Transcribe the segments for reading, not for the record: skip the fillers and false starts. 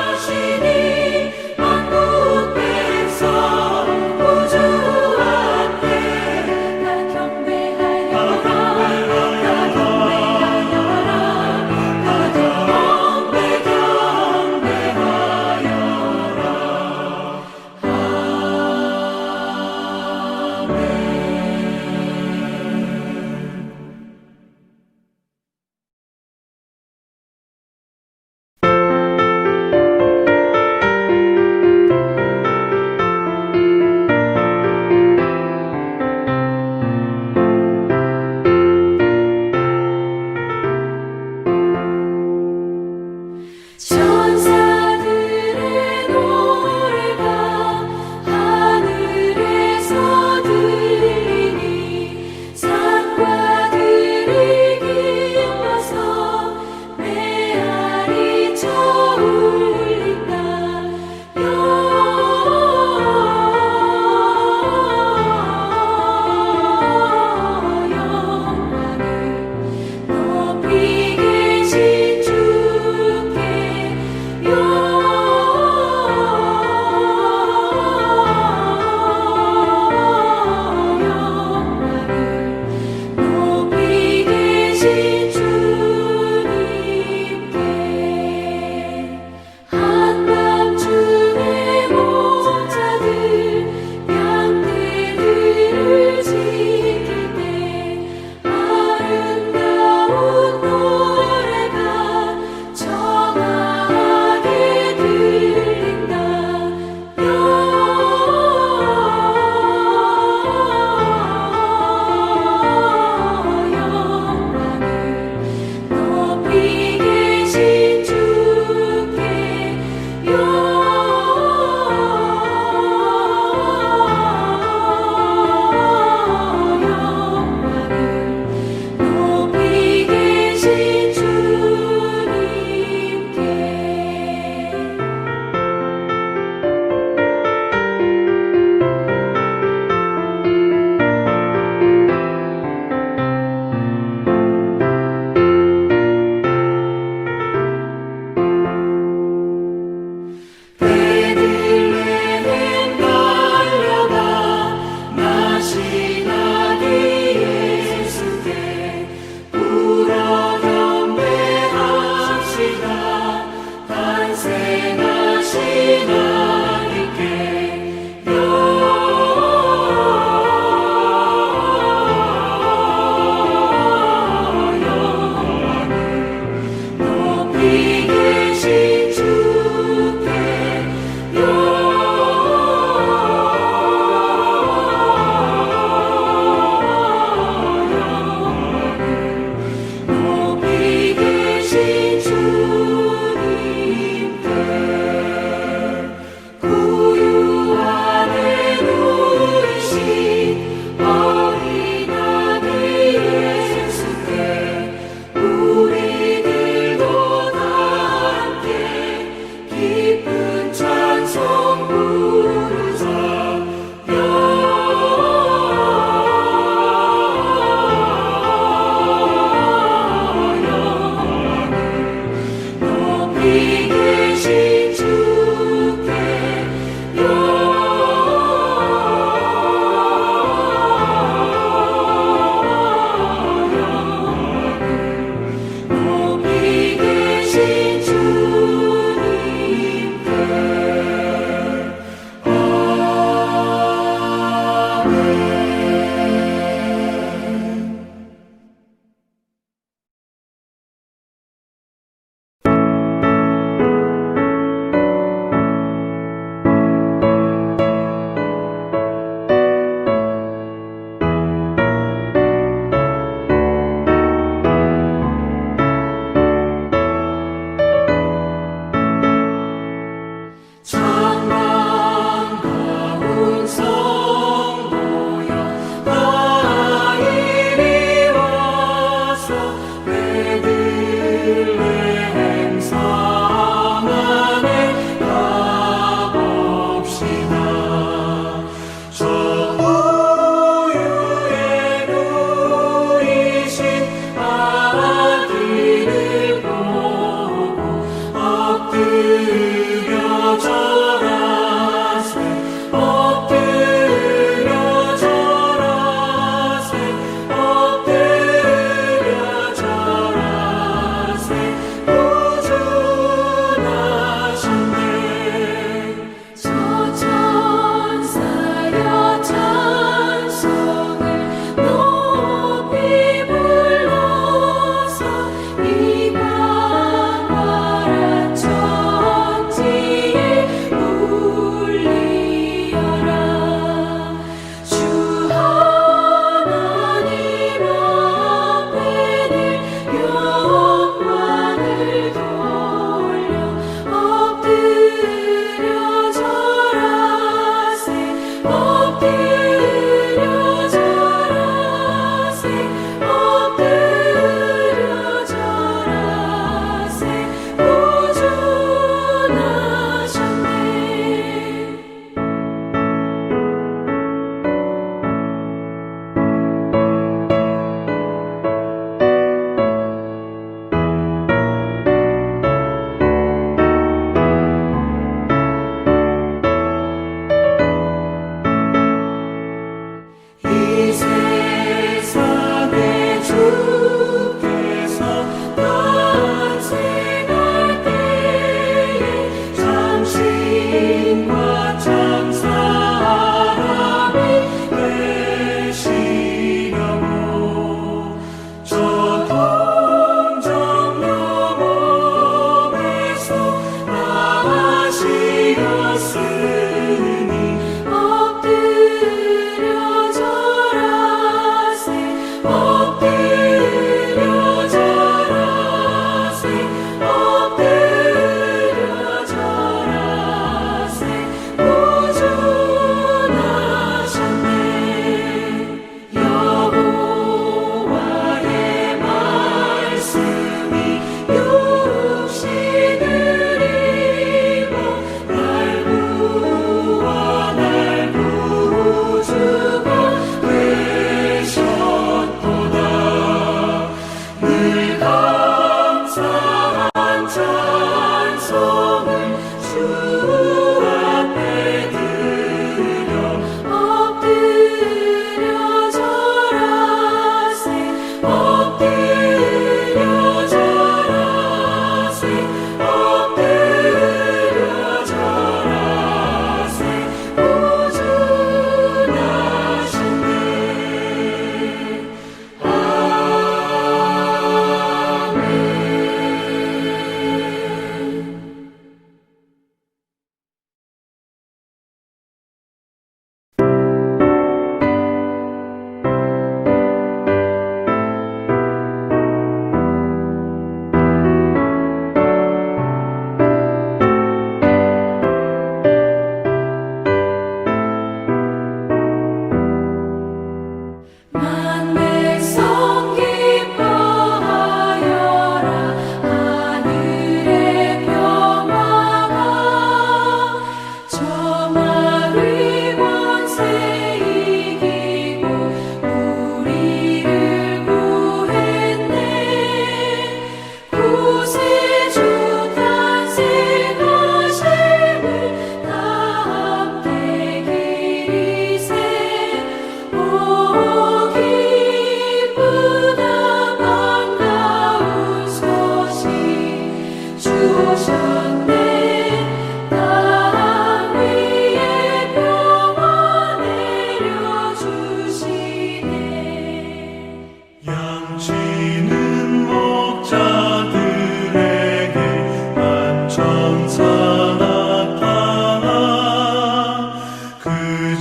주관하시니 만국 백성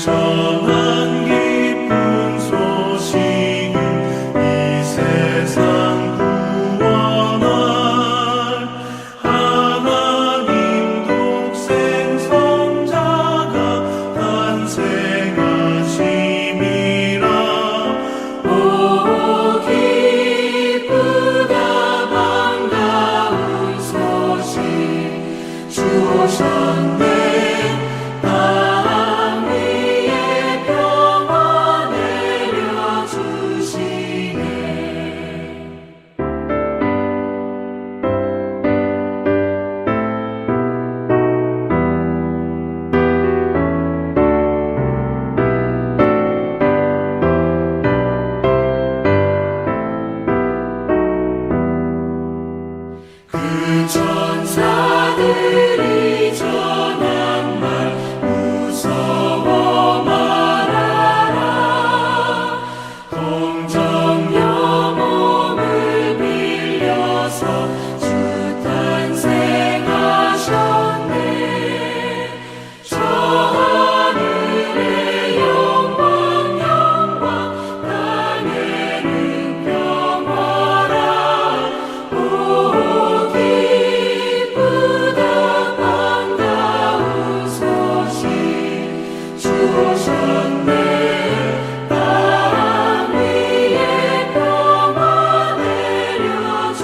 전한 기쁜 소식은 이 세상 구원할 하나님 독생 성자가 탄생하심이라. 오 기쁘다 반가운 소식 주 오셨네. 그 천사들이 전한 말 무서워 말아라. 동정녀 몸을 빌려서 주 탄생하셨네. 저 하늘의 영광 땅에는 평화라. 오 기쁘다 반가운 소식 주 오셨네. 땅 위에 평화 내려주시네.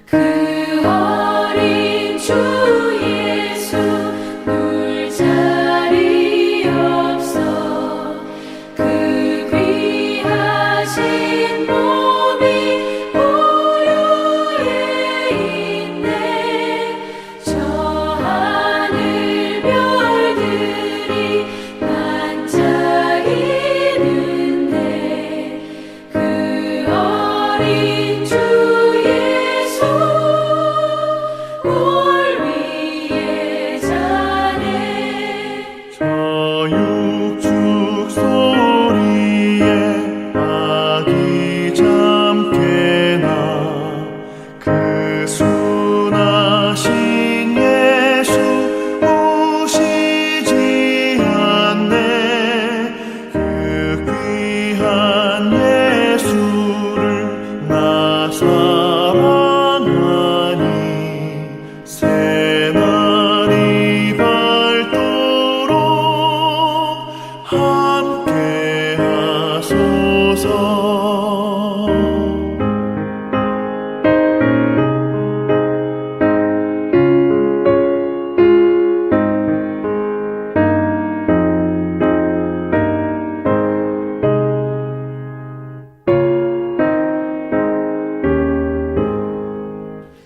그 어린 주 예수 물자리 없어 그 귀하신 몸이 보유에 있네. 저 하늘 별들이 반짝이는데 그 어린 주 예수 골 위에 자네. 저 육축 소리에 아기 잠깨나 그 순하신 예수 오시지 않네. 그 귀한 예수를 나 사랑하니 새날이 밝도록 함께 하소서.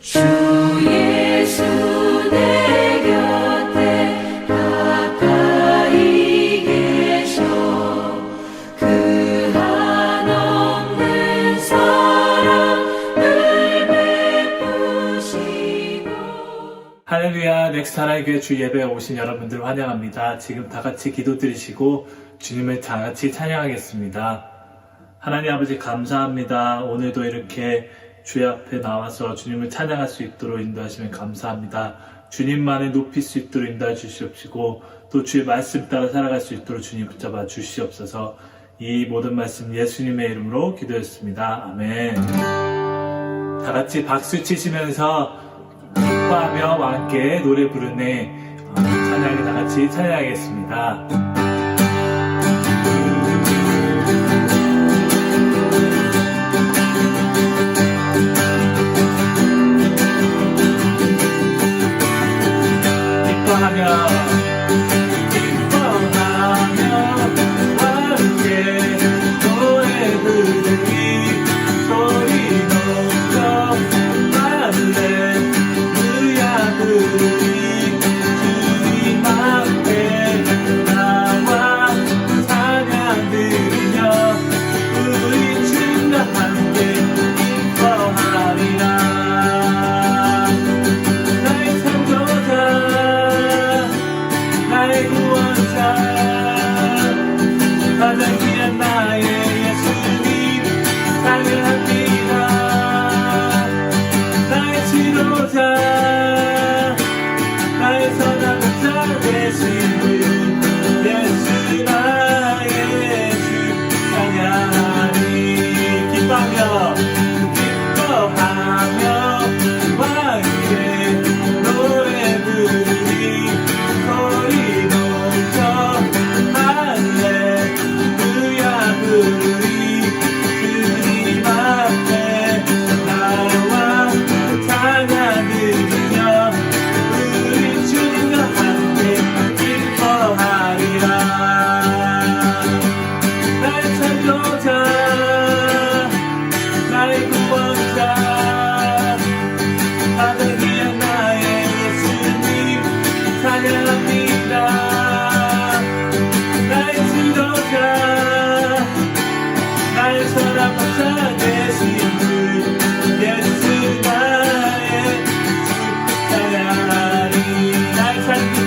주 예수 내 곁에 가까이 계셔. 그 한없는 사랑을 베푸시고. 할렐루야, 넥스트 하나의 교회 주 예배에 오신 여러분들 환영합니다. 지금 다 같이 기도 드리시고 주님을 다 같이 찬양하겠습니다. 하나님 아버지 감사합니다. 오늘도 이렇게 주의 앞에 나와서 주님을 찬양할 수 있도록 인도하시면 감사합니다. 주님만을 높일 수 있도록 인도해 주시옵시고 또 주의 말씀 따라 살아갈 수 있도록 주님 붙잡아 주시옵소서. 이 모든 말씀 예수님의 이름으로 기도했습니다. 아멘. 다 같이 박수 치시면서 기뻐하며 함께 노래 부르네 찬양을 다 같이 찬양하겠습니다.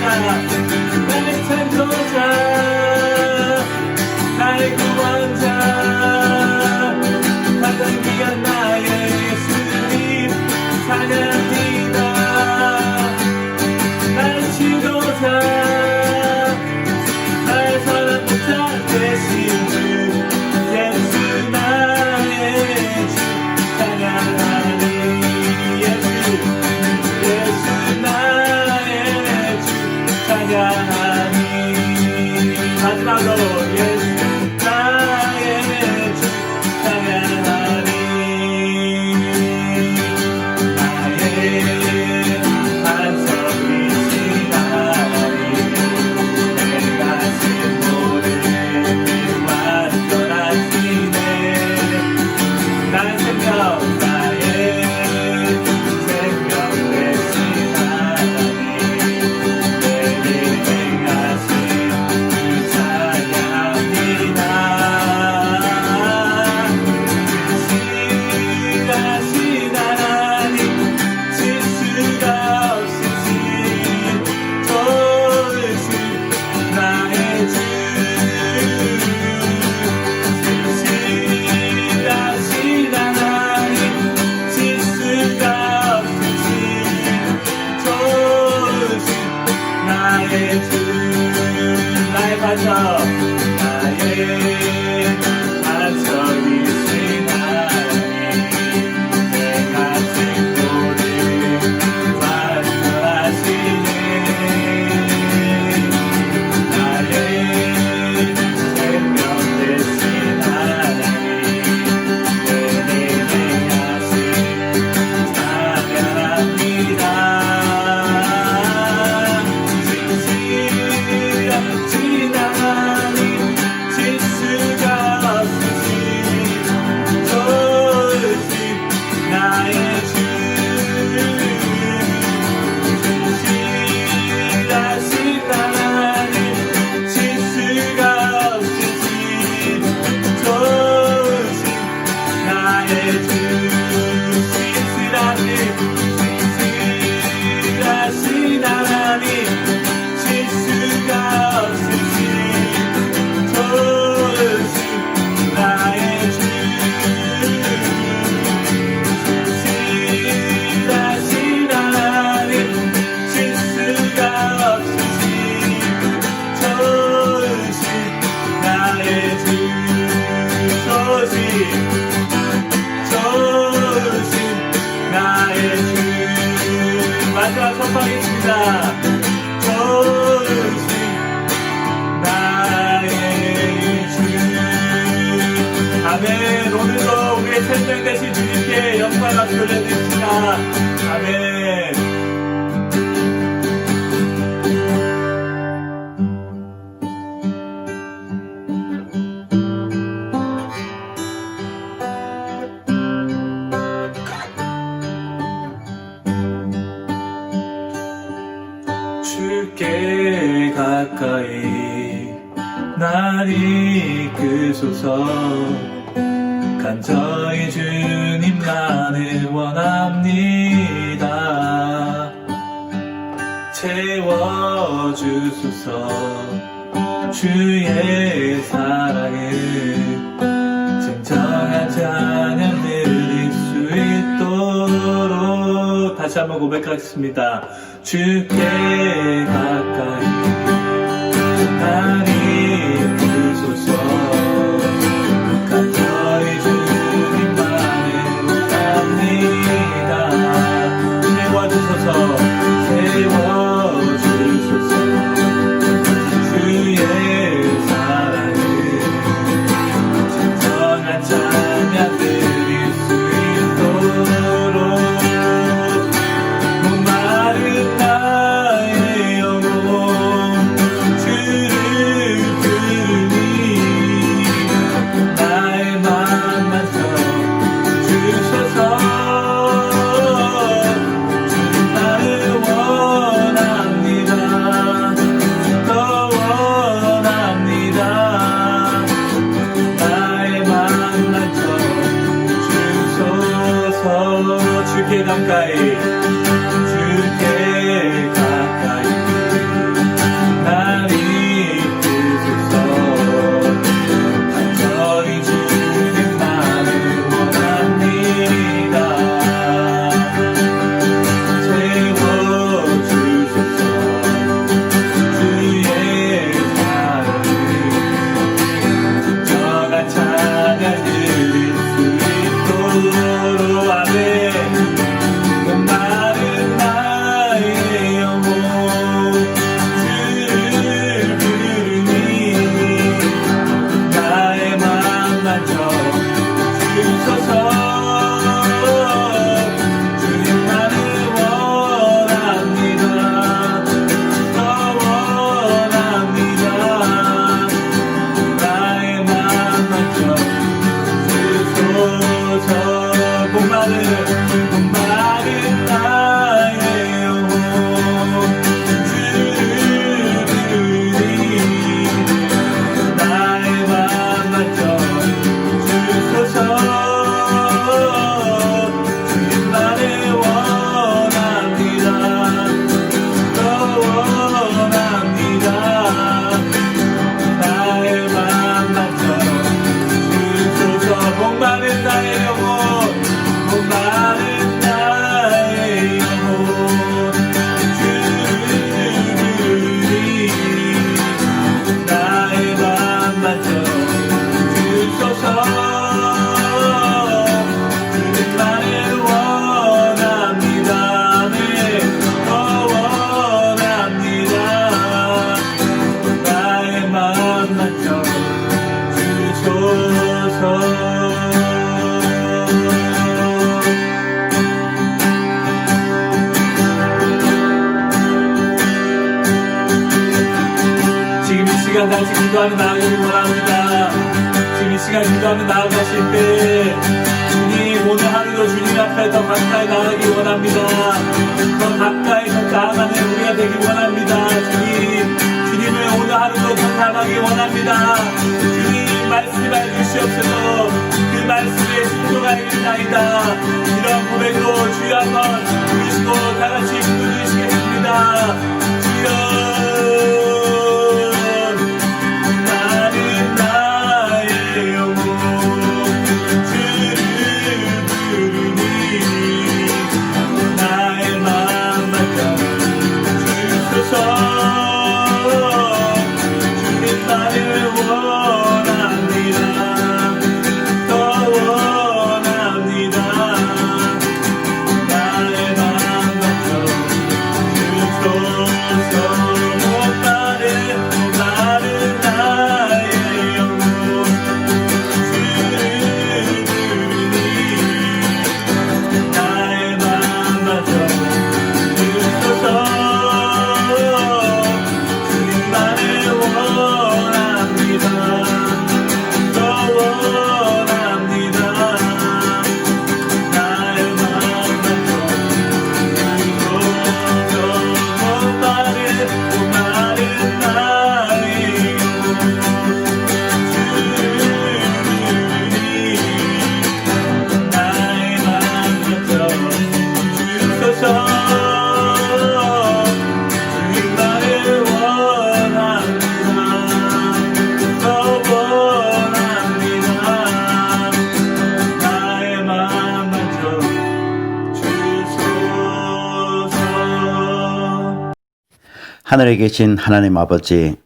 나의 창조자 나의 구원자 가장 귀한 나의 예수님 찬양합니다. 나의 지도자 나의 사랑 붙잡 되신 주 예수 나의 주 찬양하니 예수 나의 주 찬양하니 마지막으로 예수 나의 주 찬양하니 나의 반석이신 하나님 내가 쓴 모든 완전하시네 나의 생명 나의 생명 되신 하나님 내게 행하신 그 찬양합니다. 신하신 하나님 질수가 없으신 좋으신 나의 주 신하신 하나님 질수가 없으신 좋으신 나의 주 나의 반석 나의 반석이신 하나님 내가 쓴 모든 완전하시네 나의 생명 되신 하나님 내게 행하신 찬양합니다. 진실하신 하나님 질수가 없으신 좋으신 나의 주 진실하신 하나님 질수가 없으신 좋으신 나의 주 진실하신 하나님 질수가 없으신 좋으신 나의 주 진실하신 하나님 질수가 없으신 좋으신 나의 주 좋으신 나의 주 마지막 선포하겠습니다. 좋으신 나의 주 아멘. 오늘도 우리의 생명 되신 주님께 영광과 돌려드립니다. 아멘. 주께 가까이 날 이끄소서 간절히 주님만을 원합니다. 채워주소서 주의 사랑을 진정한 찬양 드릴 수 있도록 다시 한번 고백하겠습니다. 주께 가까이 날 이끄소서 간절히 주님만을 원합니다. 채워주소서 채워주소서 주의 사랑을 진정한 찬양 드릴 수 있도록 목마른 나의 시간 같이 기도하며 나아가길 원합니다. 지금 이 시간 기도하며 나아가실 때 주님 오늘 하루도 주님 앞에 더 가까이 나아가길 원합니다. 더 가까이 더 나아가는 우리가 되길 원합니다. 주님을 오늘 하루도 더 닮아가길 원합니다. 주님 말씀해 주시옵소서. 그 말씀에 순종하 있나이다. 이런 고백으로 주여 한번 부르시고 다같이 부르시겠습니다. 주여 나는 나의 영혼 주를 부르니 나의 마음 맡아 주소서. 주님 나를 원합니다. 더 원합니다. 나의 마음 맡아 주소서. 나는 나의 영혼 주를 부르니 나의 마음 맡아 주소서. 주님 나를 원합니다. 더 원합니다. 나의 마음 맡아 주소서. 마른 나의 나의 마음 맡아 주소서. 주님 나를 원합니다. 더 원합니다. 나의 마음 맡아 주소서. 하늘에 계신 하나님 아버지,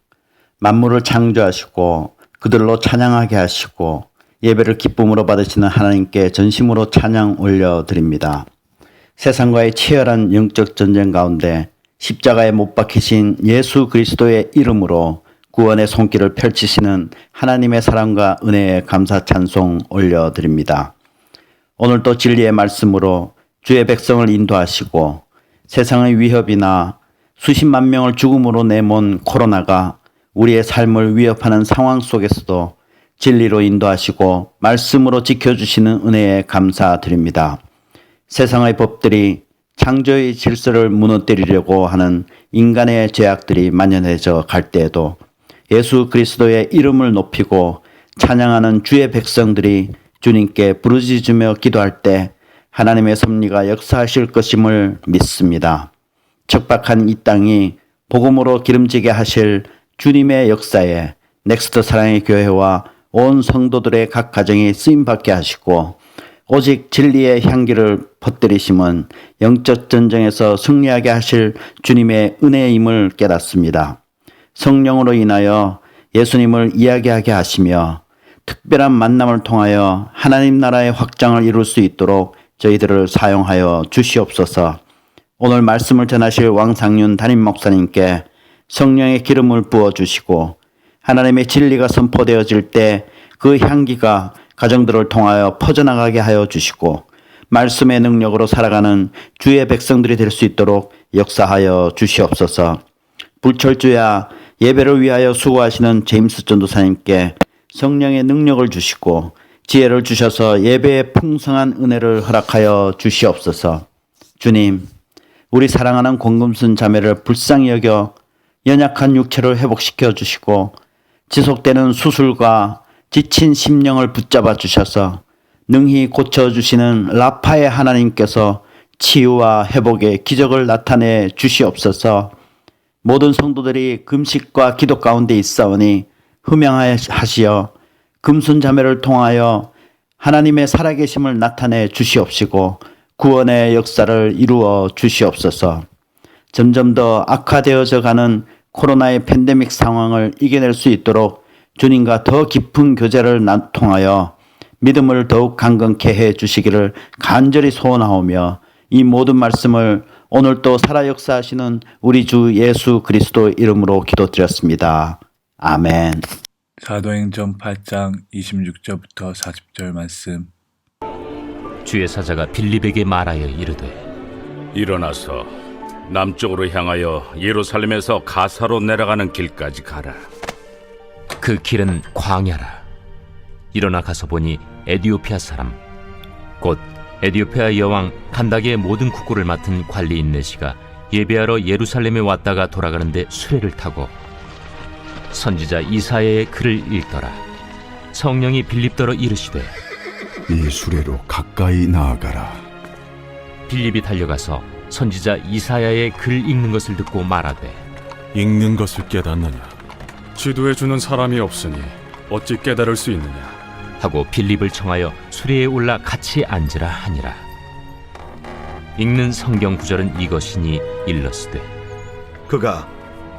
만물을 창조하시고 그들로 찬양하게 하시고 예배를 기쁨으로 받으시는 하나님께 전심으로 찬양 올려드립니다. 세상과의 치열한 영적 전쟁 가운데 십자가에 못 박히신 예수 그리스도의 이름으로 구원의 손길을 펼치시는 하나님의 사랑과 은혜에 감사 찬송 올려드립니다. 오늘도 진리의 말씀으로 주의 백성을 인도하시고 세상의 위협이나 수십만 명을 죽음으로 내몬 코로나가 우리의 삶을 위협하는 상황 속에서도 진리로 인도하시고 말씀으로 지켜주시는 은혜에 감사드립니다. 세상의 법들이 창조의 질서를 무너뜨리려고 하는 인간의 죄악들이 만연해져 갈 때에도 예수 그리스도의 이름을 높이고 찬양하는 주의 백성들이 주님께 부르짖으며 기도할 때 하나님의 섭리가 역사하실 것임을 믿습니다. 척박한 이 땅이 복음으로 기름지게 하실 주님의 역사에 넥스트 사랑의 교회와 온 성도들의 각 가정이 쓰임받게 하시고 오직 진리의 향기를 퍼뜨리심은 영적 전쟁에서 승리하게 하실 주님의 은혜임을 깨닫습니다. 성령으로 인하여 예수님을 이야기하게 하시며 특별한 만남을 통하여 하나님 나라의 확장을 이룰 수 있도록 저희들을 사용하여 주시옵소서. 오늘 말씀을 전하실 왕상윤 담임 목사님께 성령의 기름을 부어주시고 하나님의 진리가 선포되어질 때 그 향기가 가정들을 통하여 퍼져나가게 하여 주시고 말씀의 능력으로 살아가는 주의 백성들이 될 수 있도록 역사하여 주시옵소서. 불철주야 예배를 위하여 수고하시는 제임스 전도사님께 성령의 능력을 주시고 지혜를 주셔서 예배의 풍성한 은혜를 허락하여 주시옵소서. 주님, 우리 사랑하는 권금순 자매를 불쌍히 여겨 연약한 육체를 회복시켜 주시고 지속되는 수술과 지친 심령을 붙잡아 주셔서 능히 고쳐주시는 라파의 하나님께서 치유와 회복의 기적을 나타내 주시옵소서. 모든 성도들이 금식과 기도 가운데 있사오니 흠양하시어 금순 자매를 통하여 하나님의 살아계심을 나타내 주시옵시고 구원의 역사를 이루어 주시옵소서. 점점 더 악화되어져 가는 코로나의 팬데믹 상황을 이겨낼 수 있도록 주님과 더 깊은 교제를 통하여 믿음을 더욱 강건케 해 주시기를 간절히 소원하오며 이 모든 말씀을 오늘 또 살아 역사하시는 우리 주 예수 그리스도 이름으로 기도드렸습니다. 아멘. 사도행전 8장 26절부터 40절 말씀. 주의 사자가 빌립에게 말하여 이르되 일어나서 남쪽으로 향하여 예루살렘에서 가사로 내려가는 길까지 가라. 그 길은 광야라. 일어나 가서 보니 에디오피아 사람 곧 에디오피아 여왕 간다게의 모든 국고를 맡은 관리인 내시가 예배하러 예루살렘에 왔다가 돌아가는데 수레를 타고 선지자 이사야의 글을 읽더라. 성령이 빌립더러 이르시되 이 수레로 가까이 나아가라. 빌립이 달려가서 선지자 이사야의 글 읽는 것을 듣고 말하되 읽는 것을 깨닫느냐? 지도해 주는 사람이 없으니 어찌 깨달을 수 있느냐? 하고 빌립을 청하여 수레에 올라 같이 앉으라 하니라. 읽는 성경 구절은 이것이니 일렀으되 그가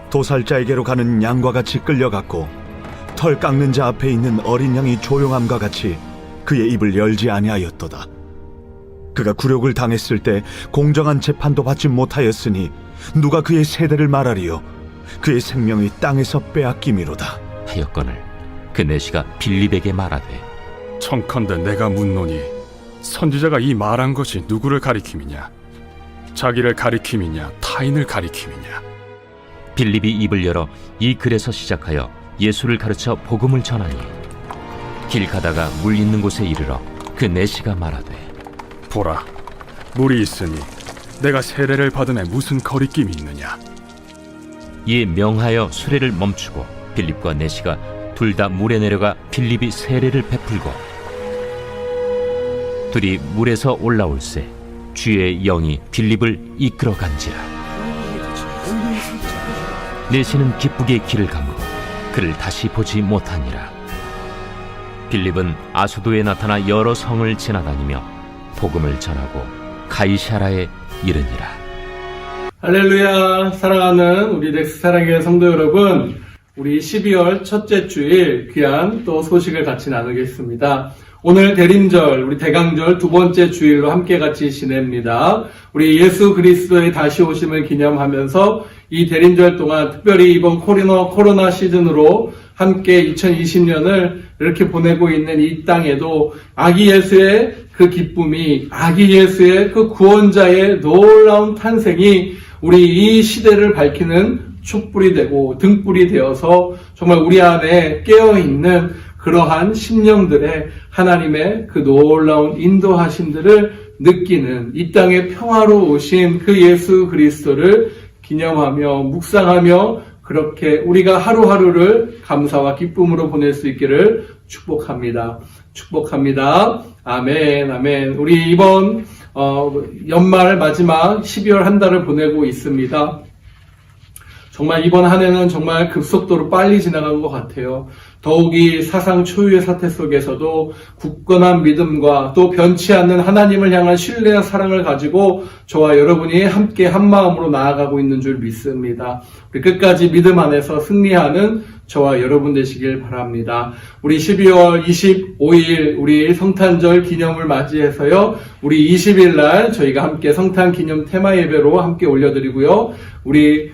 도살자에게로 가는 양과 같이 끌려갔고 털 깎는 자 앞에 있는 어린 양이 조용함과 같이 그의 입을 열지 아니하였도다. 그가 굴욕을 당했을 때 공정한 재판도 받지 못하였으니 누가 그의 세대를 말하리요? 그의 생명이 땅에서 빼앗김이로다. 하였거늘 그 내시가 빌립에게 말하되 청컨대 내가 묻노니 선지자가 이 말한 것이 누구를 가리킴이냐? 자기를 가리킴이냐? 타인을 가리킴이냐? 빌립이 입을 열어 이 글에서 시작하여 예수를 가르쳐 복음을 전하니 길 가다가 물 있는 곳에 이르러 그 내시가 말하되 보라, 물이 있으니 내가 세례를 받음에 무슨 거리낌이 있느냐? 이에 명하여 수레를 멈추고 빌립과 내시가 둘 다 물에 내려가 빌립이 세례를 베풀고 둘이 물에서 올라올새 주의 영이 빌립을 이끌어 간지라. 내시는 기쁘게 길을 가므로 그를 다시 보지 못하니라. 빌립은 아수도에 나타나 여러 성을 지나다니며 복음을 전하고 가이사라에 이르니라. 할렐루야. 사랑하는 우리 넥스 사랑의 성도 여러분, 우리 12월 첫째 주일 귀한 또 소식을 같이 나누겠습니다. 오늘 대림절, 우리 대강절 두 번째 주일로 함께 같이 지냅니다. 우리 예수 그리스도의 다시 오심을 기념하면서 이 대림절 동안 특별히 이번 코로나 시즌으로 함께 2020년을 이렇게 보내고 있는 이 땅에도 아기 예수의 그 기쁨이, 아기 예수의 그 구원자의 놀라운 탄생이 우리 이 시대를 밝히는 촛불이 되고 등불이 되어서 정말 우리 안에 깨어있는 그러한 심령들의 하나님의 그 놀라운 인도하심들을 느끼는 이 땅에 평화로 오신 그 예수 그리스도를 기념하며 묵상하며 그렇게 우리가 하루하루를 감사와 기쁨으로 보낼 수 있기를 축복합니다. 축복합니다. 아멘, 아멘. 우리 이번 연말 마지막 12월 한 달을 보내고 있습니다. 정말 이번 한 해는 정말 급속도로 빨리 지나간 것 같아요. 더욱이 사상 초유의 사태 속에서도 굳건한 믿음과 또 변치 않는 하나님을 향한 신뢰와 사랑을 가지고 저와 여러분이 함께 한 마음으로 나아가고 있는 줄 믿습니다. 우리 끝까지 믿음 안에서 승리하는 저와 여러분 되시길 바랍니다. 우리 12월 25일 우리 성탄절 기념을 맞이해서요. 우리 20일 날 저희가 함께 성탄 기념 테마 예배로 함께 올려드리고요. 우리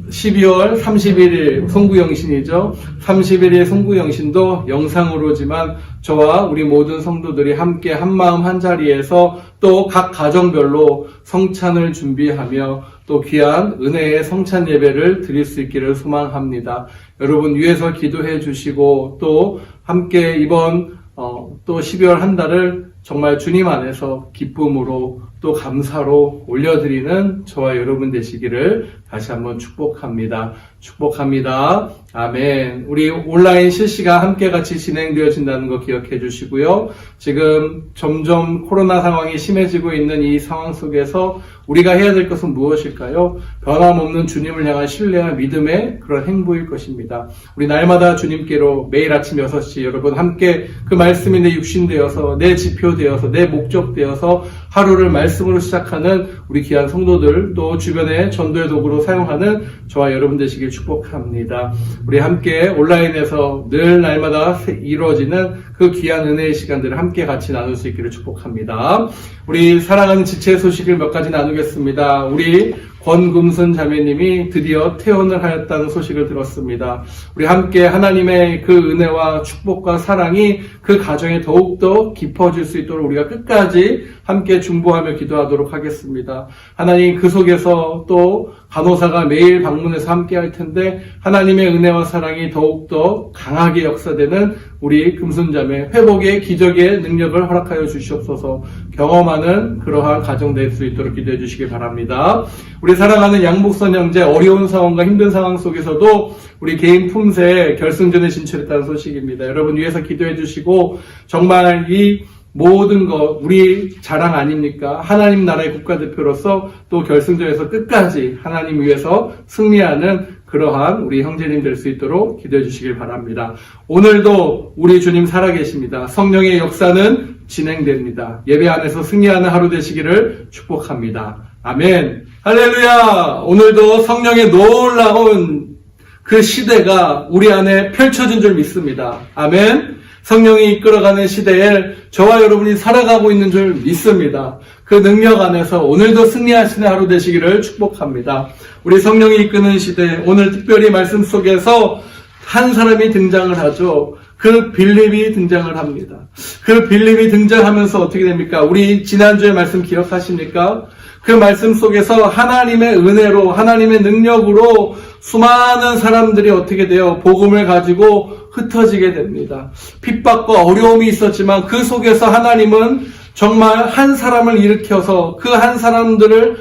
12월 31일 송구영신이죠. 31일 송구영신도 영상으로지만 저와 우리 모든 성도들이 함께 한마음 한자리에서 또 각 가정별로 성찬을 준비하며 또 귀한 은혜의 성찬 예배를 드릴 수 있기를 소망합니다. 여러분 위에서 기도해 주시고 또 함께 이번 또 12월 한 달을 정말 주님 안에서 기쁨으로 또 감사로 올려드리는 저와 여러분 되시기를 다시 한번 축복합니다. 축복합니다. 아멘. 우리 온라인 실시간 함께 같이 진행되어진다는 거 기억해 주시고요. 지금 점점 코로나 상황이 심해지고 있는 이 상황 속에서 우리가 해야 될 것은 무엇일까요? 변함없는 주님을 향한 신뢰와 믿음의 그런 행보일 것입니다. 우리 날마다 주님께로 매일 아침 6시 여러분 함께 그 말씀이 내 육신 되어서 내 지표 되어서 내 목적 되어서 하루를 말씀으로 시작하는 우리 귀한 성도들 또 주변의 전도의 도구로 사용하는 저와 여러분 되시길 축복합니다. 우리 함께 온라인에서 늘 날마다 이루어지는 그 귀한 은혜의 시간들을 함께 같이 나눌 수 있기를 축복합니다. 우리 사랑하는 지체 소식을 몇 가지 나누겠습니다. 우리 권금순 자매님이 드디어 퇴원을 하였다는 소식을 들었습니다. 우리 함께 하나님의 그 은혜와 축복과 사랑이 그 가정에 더욱더 깊어질 수 있도록 우리가 끝까지 함께 중보하며 기도하도록 하겠습니다. 하나님, 그 속에서 또 간호사가 매일 방문해서 함께 할 텐데 하나님의 은혜와 사랑이 더욱더 강하게 역사되는 우리 금손자매 회복의 기적의 능력을 허락하여 주시옵소서. 경험하는 그러한 가정 될 수 있도록 기도해 주시기 바랍니다. 우리 사랑하는 양복선 형제, 어려운 상황과 힘든 상황 속에서도 우리 개인 품새에 결승전에 진출했다는 소식입니다. 여러분 위해서 기도해 주시고 정말 이 모든 것 우리 자랑 아닙니까? 하나님 나라의 국가대표로서 또 결승전에서 끝까지 하나님 위해서 승리하는 그러한 우리 형제님 될 수 있도록 기도해 주시길 바랍니다. 오늘도 우리 주님 살아계십니다. 성령의 역사는 진행됩니다. 예배 안에서 승리하는 하루 되시기를 축복합니다. 아멘. 할렐루야. 오늘도 성령의 놀라운 그 시대가 우리 안에 펼쳐진 줄 믿습니다. 아멘. 성령이 이끌어가는 시대에 저와 여러분이 살아가고 있는 줄 믿습니다. 그 능력 안에서 오늘도 승리하시는 하루 되시기를 축복합니다. 우리 성령이 이끄는 시대, 오늘 특별히 말씀 속에서 한 사람이 등장을 하죠. 그 빌립이 등장을 합니다. 그 빌립이 등장하면서 어떻게 됩니까? 우리 지난주에 말씀 기억하십니까? 그 말씀 속에서 하나님의 은혜로, 하나님의 능력으로 수많은 사람들이 어떻게 돼요? 복음을 가지고 흩어지게 됩니다. 핍박과 어려움이 있었지만 그 속에서 하나님은 정말 한 사람을 일으켜서 그 한 사람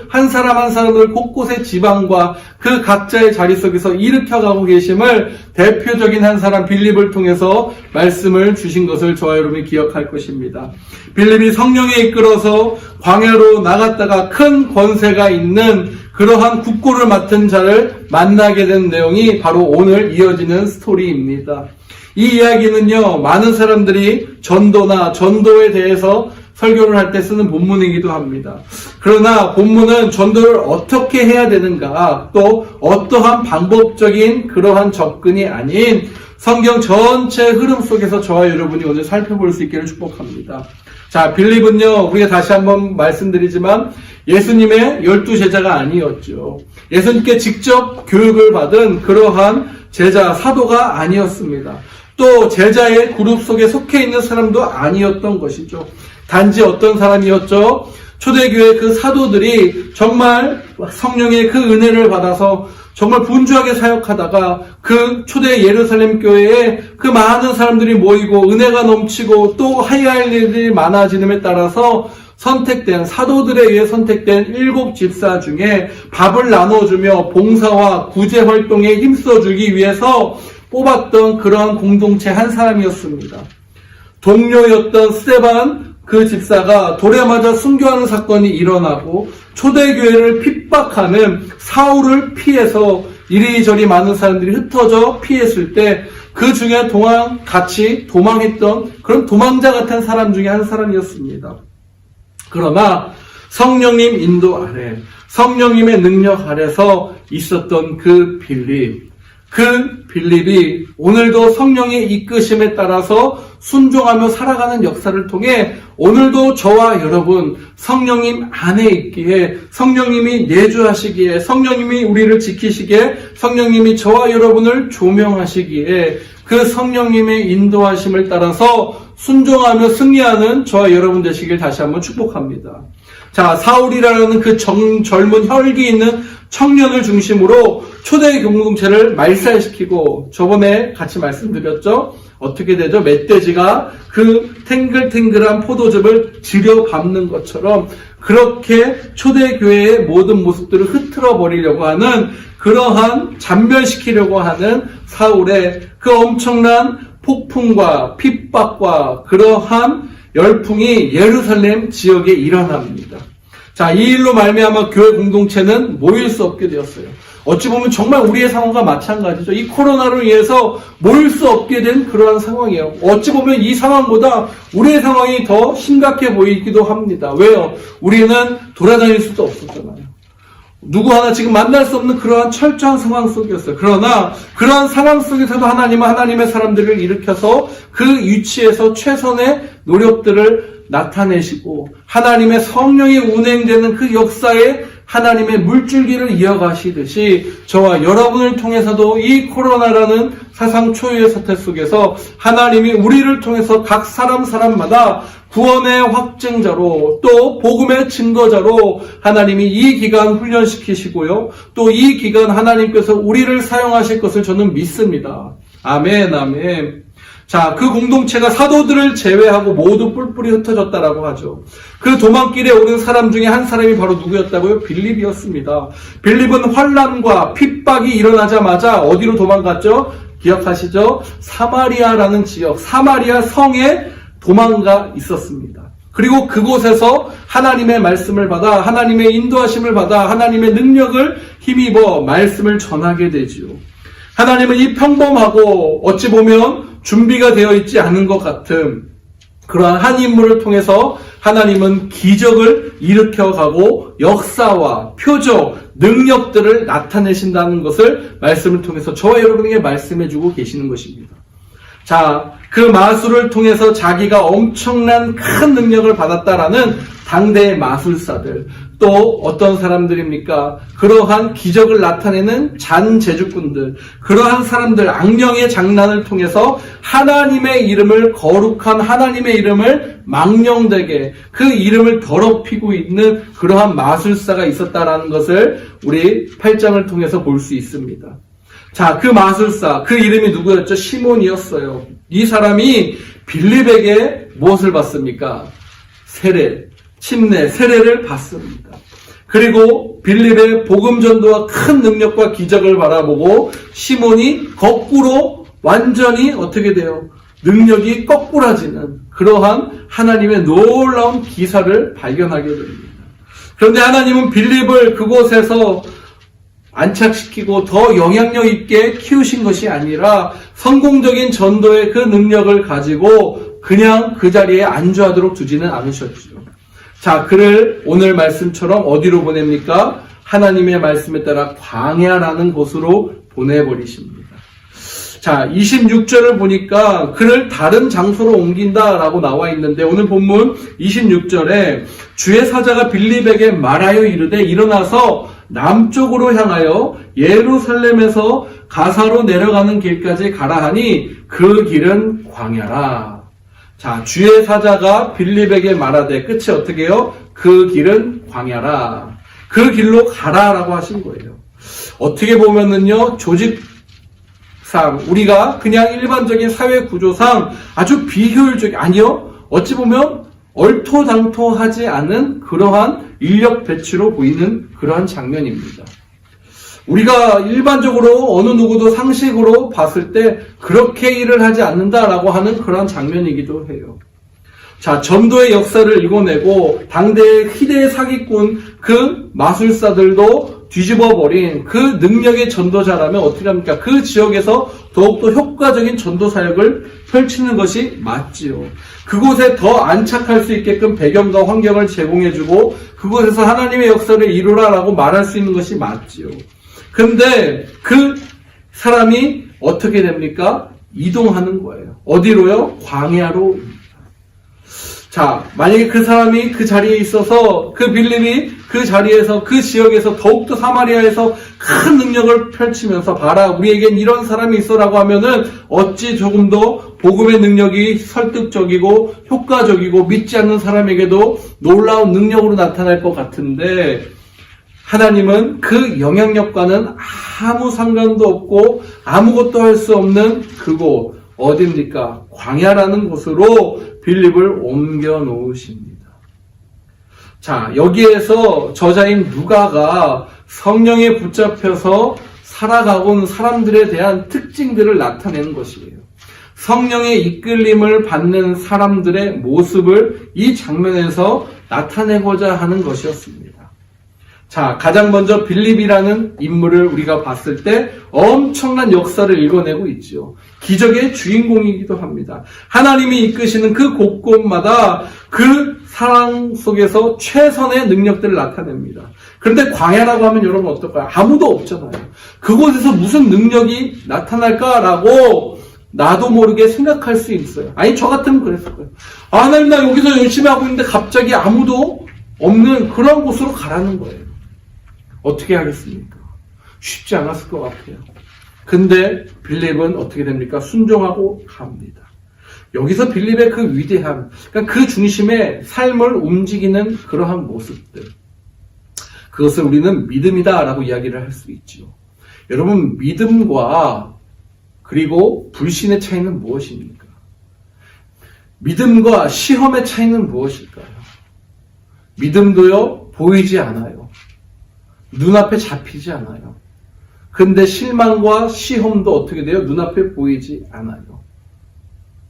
한 사람을 곳곳의 지방과 그 각자의 자리 속에서 일으켜가고 계심을 대표적인 한 사람 빌립을 통해서 말씀을 주신 것을 저와 여러분이 기억할 것입니다. 빌립이 성령에 이끌어서 광야로 나갔다가 큰 권세가 있는 그러한 국고를 맡은 자를 만나게 된 내용이 바로 오늘 이어지는 스토리입니다. 이 이야기는요, 많은 사람들이 전도나 전도에 대해서 설교를 할 때 쓰는 본문이기도 합니다. 그러나 본문은 전도를 어떻게 해야 되는가, 또 어떠한 방법적인 그러한 접근이 아닌 성경 전체 흐름 속에서 저와 여러분이 오늘 살펴볼 수 있기를 축복합니다. 자, 빌립은요, 우리가 다시 한번 말씀드리지만 예수님의 12제자가 아니었죠. 예수님께 직접 교육을 받은 그러한 제자, 사도가 아니었습니다. 또 제자의 그룹 속에 속해 있는 사람도 아니었던 것이죠. 단지 어떤 사람이었죠? 초대교회 그 사도들이 정말 성령의 그 은혜를 받아서 정말 분주하게 사역하다가 그 초대 예루살렘 교회에 그 많은 사람들이 모이고 은혜가 넘치고 또 해야 할 일들이 많아지는에 따라서 선택된, 사도들에 의해 선택된 7 집사 중에 밥을 나눠주며 봉사와 구제 활동에 힘써주기 위해서 뽑았던 그러한 공동체 한 사람이었습니다. 동료였던 스데반 그 집사가 돌에 맞아 순교하는 사건이 일어나고 초대교회를 핍박하는 사울을 피해서 이리저리 많은 사람들이 흩어져 피했을 때 그 중에 같이 도망했던 그런 도망자 같은 사람 중에 한 사람이었습니다. 그러나 성령님 인도 아래, 성령님의 능력 아래서 있었던 그 빌립이 오늘도 성령의 이끄심에 따라서 순종하며 살아가는 역사를 통해 오늘도 저와 여러분 성령님 안에 있기에, 성령님이 내주하시기에, 성령님이 우리를 지키시기에, 성령님이 저와 여러분을 조명하시기에 그 성령님의 인도하심을 따라서 순종하며 승리하는 저와 여러분 되시길 다시 한번 축복합니다. 자, 사울이라는 그 젊은 혈기 있는 청년을 중심으로 초대 공동체를 말살시키고, 저번에 같이 말씀드렸죠? 어떻게 되죠? 멧돼지가 그 탱글탱글한 포도즙을 지려밟는 것처럼 그렇게 초대교회의 모든 모습들을 흐트러 버리려고 하는, 그러한 잔멸시키려고 하는 사울의 그 엄청난 폭풍과 핍박과 그러한 열풍이 예루살렘 지역에 일어납니다. 자, 이 일로 말미암아 교회 공동체는 모일 수 없게 되었어요. 어찌 보면 정말 우리의 상황과 마찬가지죠. 이 코로나로 인해서 모일 수 없게 된 그러한 상황이에요. 어찌 보면 이 상황보다 우리의 상황이 더 심각해 보이기도 합니다. 왜요? 우리는 돌아다닐 수도 없었잖아요. 누구 하나 지금 만날 수 없는 그러한 철저한 상황 속이었어요. 그러나 그러한 상황 속에서도 하나님은 하나님의 사람들을 일으켜서 그 위치에서 최선의 노력들을 나타내시고 하나님의 성령이 운행되는 그 역사에 하나님의 물줄기를 이어가시듯이 저와 여러분을 통해서도 이 코로나라는 사상 초유의 사태 속에서 하나님이 우리를 통해서 각 사람마다 구원의 확증자로 또 복음의 증거자로 하나님이 이 기간 훈련시키시고요. 또 이 기간 하나님께서 우리를 사용하실 것을 저는 믿습니다. 아멘, 아멘. 자, 그 공동체가 사도들을 제외하고 모두 뿔뿔이 흩어졌다라고 하죠. 그 도망길에 오른 사람 중에 한 사람이 바로 누구였다고요? 빌립이었습니다. 빌립은 환난과 핍박이 일어나자마자 어디로 도망갔죠? 기억하시죠? 사마리아라는 지역, 사마리아 성에 도망가 있었습니다. 그리고 그곳에서 하나님의 말씀을 받아, 하나님의 인도하심을 받아, 하나님의 능력을 힘입어 말씀을 전하게 되지요. 하나님은 이 평범하고 어찌 보면 준비가 되어 있지 않은 것 같은 그러한 한 인물을 통해서 하나님은 기적을 일으켜가고 역사와 표적, 능력들을 나타내신다는 것을 말씀을 통해서 저와 여러분에게 말씀해주고 계시는 것입니다. 자, 그 마술을 통해서 자기가 엄청난 큰 능력을 받았다라는 당대의 마술사들, 또 어떤 사람들입니까? 그러한 기적을 나타내는 잔재주꾼들, 그러한 사람들, 악령의 장난을 통해서 하나님의 이름을, 거룩한 하나님의 이름을 망령되게 그 이름을 더럽히고 있는 그러한 마술사가 있었다라는 것을 우리 8장을 통해서 볼 수 있습니다. 자, 그 마술사, 그 이름이 누구였죠? 시몬이었어요. 이 사람이 빌립에게 무엇을 받습니까? 세례를 받습니다. 그리고 빌립의 복음 전도와 큰 능력과 기적을 바라보고 시몬이 거꾸로 완전히 어떻게 돼요? 능력이 거꾸라지는 그러한 하나님의 놀라운 기사를 발견하게 됩니다. 그런데 하나님은 빌립을 그곳에서 안착시키고 더 영향력 있게 키우신 것이 아니라 성공적인 전도의 그 능력을 가지고 그냥 그 자리에 안주하도록 두지는 않으셨죠. 자, 그를 오늘 말씀처럼 어디로 보냅니까? 하나님의 말씀에 따라 광야라는 곳으로 보내버리십니다. 자, 26절을 보니까 그를 다른 장소로 옮긴다라고 나와 있는데 오늘 본문 26절에 주의 사자가 빌립에게 말하여 이르되 일어나서 남쪽으로 향하여 예루살렘에서 가사로 내려가는 길까지 가라 하니 그 길은 광야라. 자, 주의 사자가 빌립에게 말하되 끝이 어떻게 해요? 그 길은 광야라. 그 길로 가라라고 하신 거예요. 어떻게 보면은요, 조직상 우리가 그냥 일반적인 사회 구조상 아주 비효율적, 아니요, 어찌 보면 얼토당토하지 않은 그러한 인력 배치로 보이는 그러한 장면입니다. 우리가 일반적으로 어느 누구도 상식으로 봤을 때 그렇게 일을 하지 않는다라고 하는 그러한 장면이기도 해요. 자, 전도의 역사를 읽어내고 당대의 희대의 사기꾼 그 마술사들도 뒤집어버린 그 능력의 전도자라면 어떻게 합니까? 그 지역에서 더욱더 효과적인 전도 사역을 펼치는 것이 맞지요. 그곳에 더 안착할 수 있게끔 배경과 환경을 제공해주고 그곳에서 하나님의 역사를 이루라라고 말할 수 있는 것이 맞지요. 근데 그 사람이 어떻게 됩니까? 이동하는 거예요. 어디로요? 광야로. 자, 만약에 그 사람이 그 자리에 있어서 그 빌립이 그 자리에서 그 지역에서 더욱더 사마리아에서 큰 능력을 펼치면서 봐라, 우리에겐 이런 사람이 있어라고 하면은 어찌 조금 더 복음의 능력이 설득적이고 효과적이고 믿지 않는 사람에게도 놀라운 능력으로 나타날 것 같은데 하나님은 그 영향력과는 아무 상관도 없고 아무것도 할 수 없는 그곳 어디입니까? 광야라는 곳으로 빌립을 옮겨 놓으십니다. 자, 여기에서 저자인 누가가 성령에 붙잡혀서 살아가고는 사람들에 대한 특징들을 나타내는 것이에요. 성령의 이끌림을 받는 사람들의 모습을 이 장면에서 나타내고자 하는 것이었습니다. 자, 가장 먼저 빌립이라는 인물을 우리가 봤을 때 엄청난 역사를 읽어내고 있죠. 기적의 주인공이기도 합니다. 하나님이 이끄시는 그 곳곳마다 그 상황 속에서 최선의 능력들을 나타냅니다. 그런데 광야라고 하면 여러분 어떨까요? 아무도 없잖아요. 그곳에서 무슨 능력이 나타날까라고 나도 모르게 생각할 수 있어요. 아니, 저 같으면 그랬을 거예요. 아, 하나님, 나 여기서 열심히 하고 있는데 갑자기 아무도 없는 그런 곳으로 가라는 거예요. 어떻게 하겠습니까? 쉽지 않았을 것 같아요. 근데 빌립은 어떻게 됩니까? 순종하고 갑니다. 여기서 빌립의 그 위대함, 그러니까 그 중심의 삶을 움직이는 그러한 모습들, 그것을 우리는 믿음이다라고 이야기를 할 수 있죠. 여러분, 믿음과 그리고 불신의 차이는 무엇입니까? 믿음과 시험의 차이는 무엇일까요? 믿음도요, 보이지 않아요. 눈앞에 잡히지 않아요. 근데 실망과 시험도 어떻게 돼요? 눈앞에 보이지 않아요.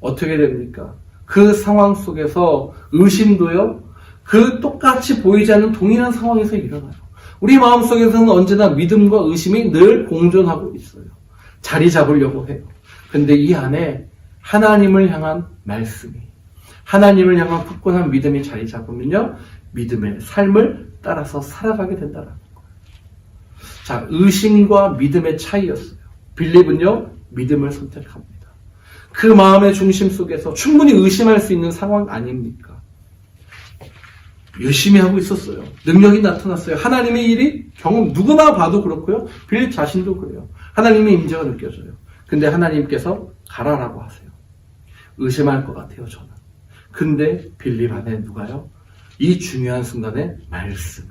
어떻게 됩니까? 그 상황 속에서 의심도요, 그 똑같이 보이지 않는 동일한 상황에서 일어나요. 우리 마음속에서는 언제나 믿음과 의심이 늘 공존하고 있어요. 자리 잡으려고 해요. 근데 이 안에 하나님을 향한 말씀이, 하나님을 향한 굳건한 믿음이 자리 잡으면요, 믿음의 삶을 따라서 살아가게 된다는 거예요. 자, 의심과 믿음의 차이였어요. 빌립은요, 믿음을 선택합니다. 그 마음의 중심 속에서 충분히 의심할 수 있는 상황 아닙니까? 열심히 하고 있었어요. 능력이 나타났어요. 하나님의 일이 경험, 누구나 봐도 그렇고요. 빌립 자신도 그래요. 하나님의 임재가 느껴져요. 근데 하나님께서 가라라고 하세요. 의심할 것 같아요, 저는. 근데 빌립 안에 누가요? 이 중요한 순간에 말씀이,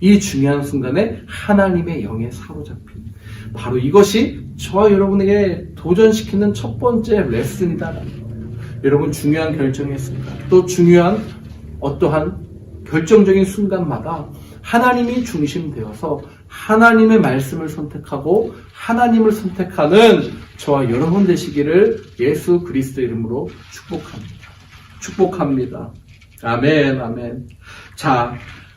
이 중요한 순간에 하나님의 영에 사로잡힌, 바로 이것이 저와 여러분에게 도전시키는 첫 번째 레슨이다라는 거예요. 여러분, 중요한 결정했습니다. 또 중요한 어떠한 결정적인 순간마다 하나님이 중심되어서 하나님의 말씀을 선택하고 하나님을 선택하는 저와 여러분 되시기를 예수 그리스도 이름으로 축복합니다. 축복합니다. 아멘, 아멘. 자,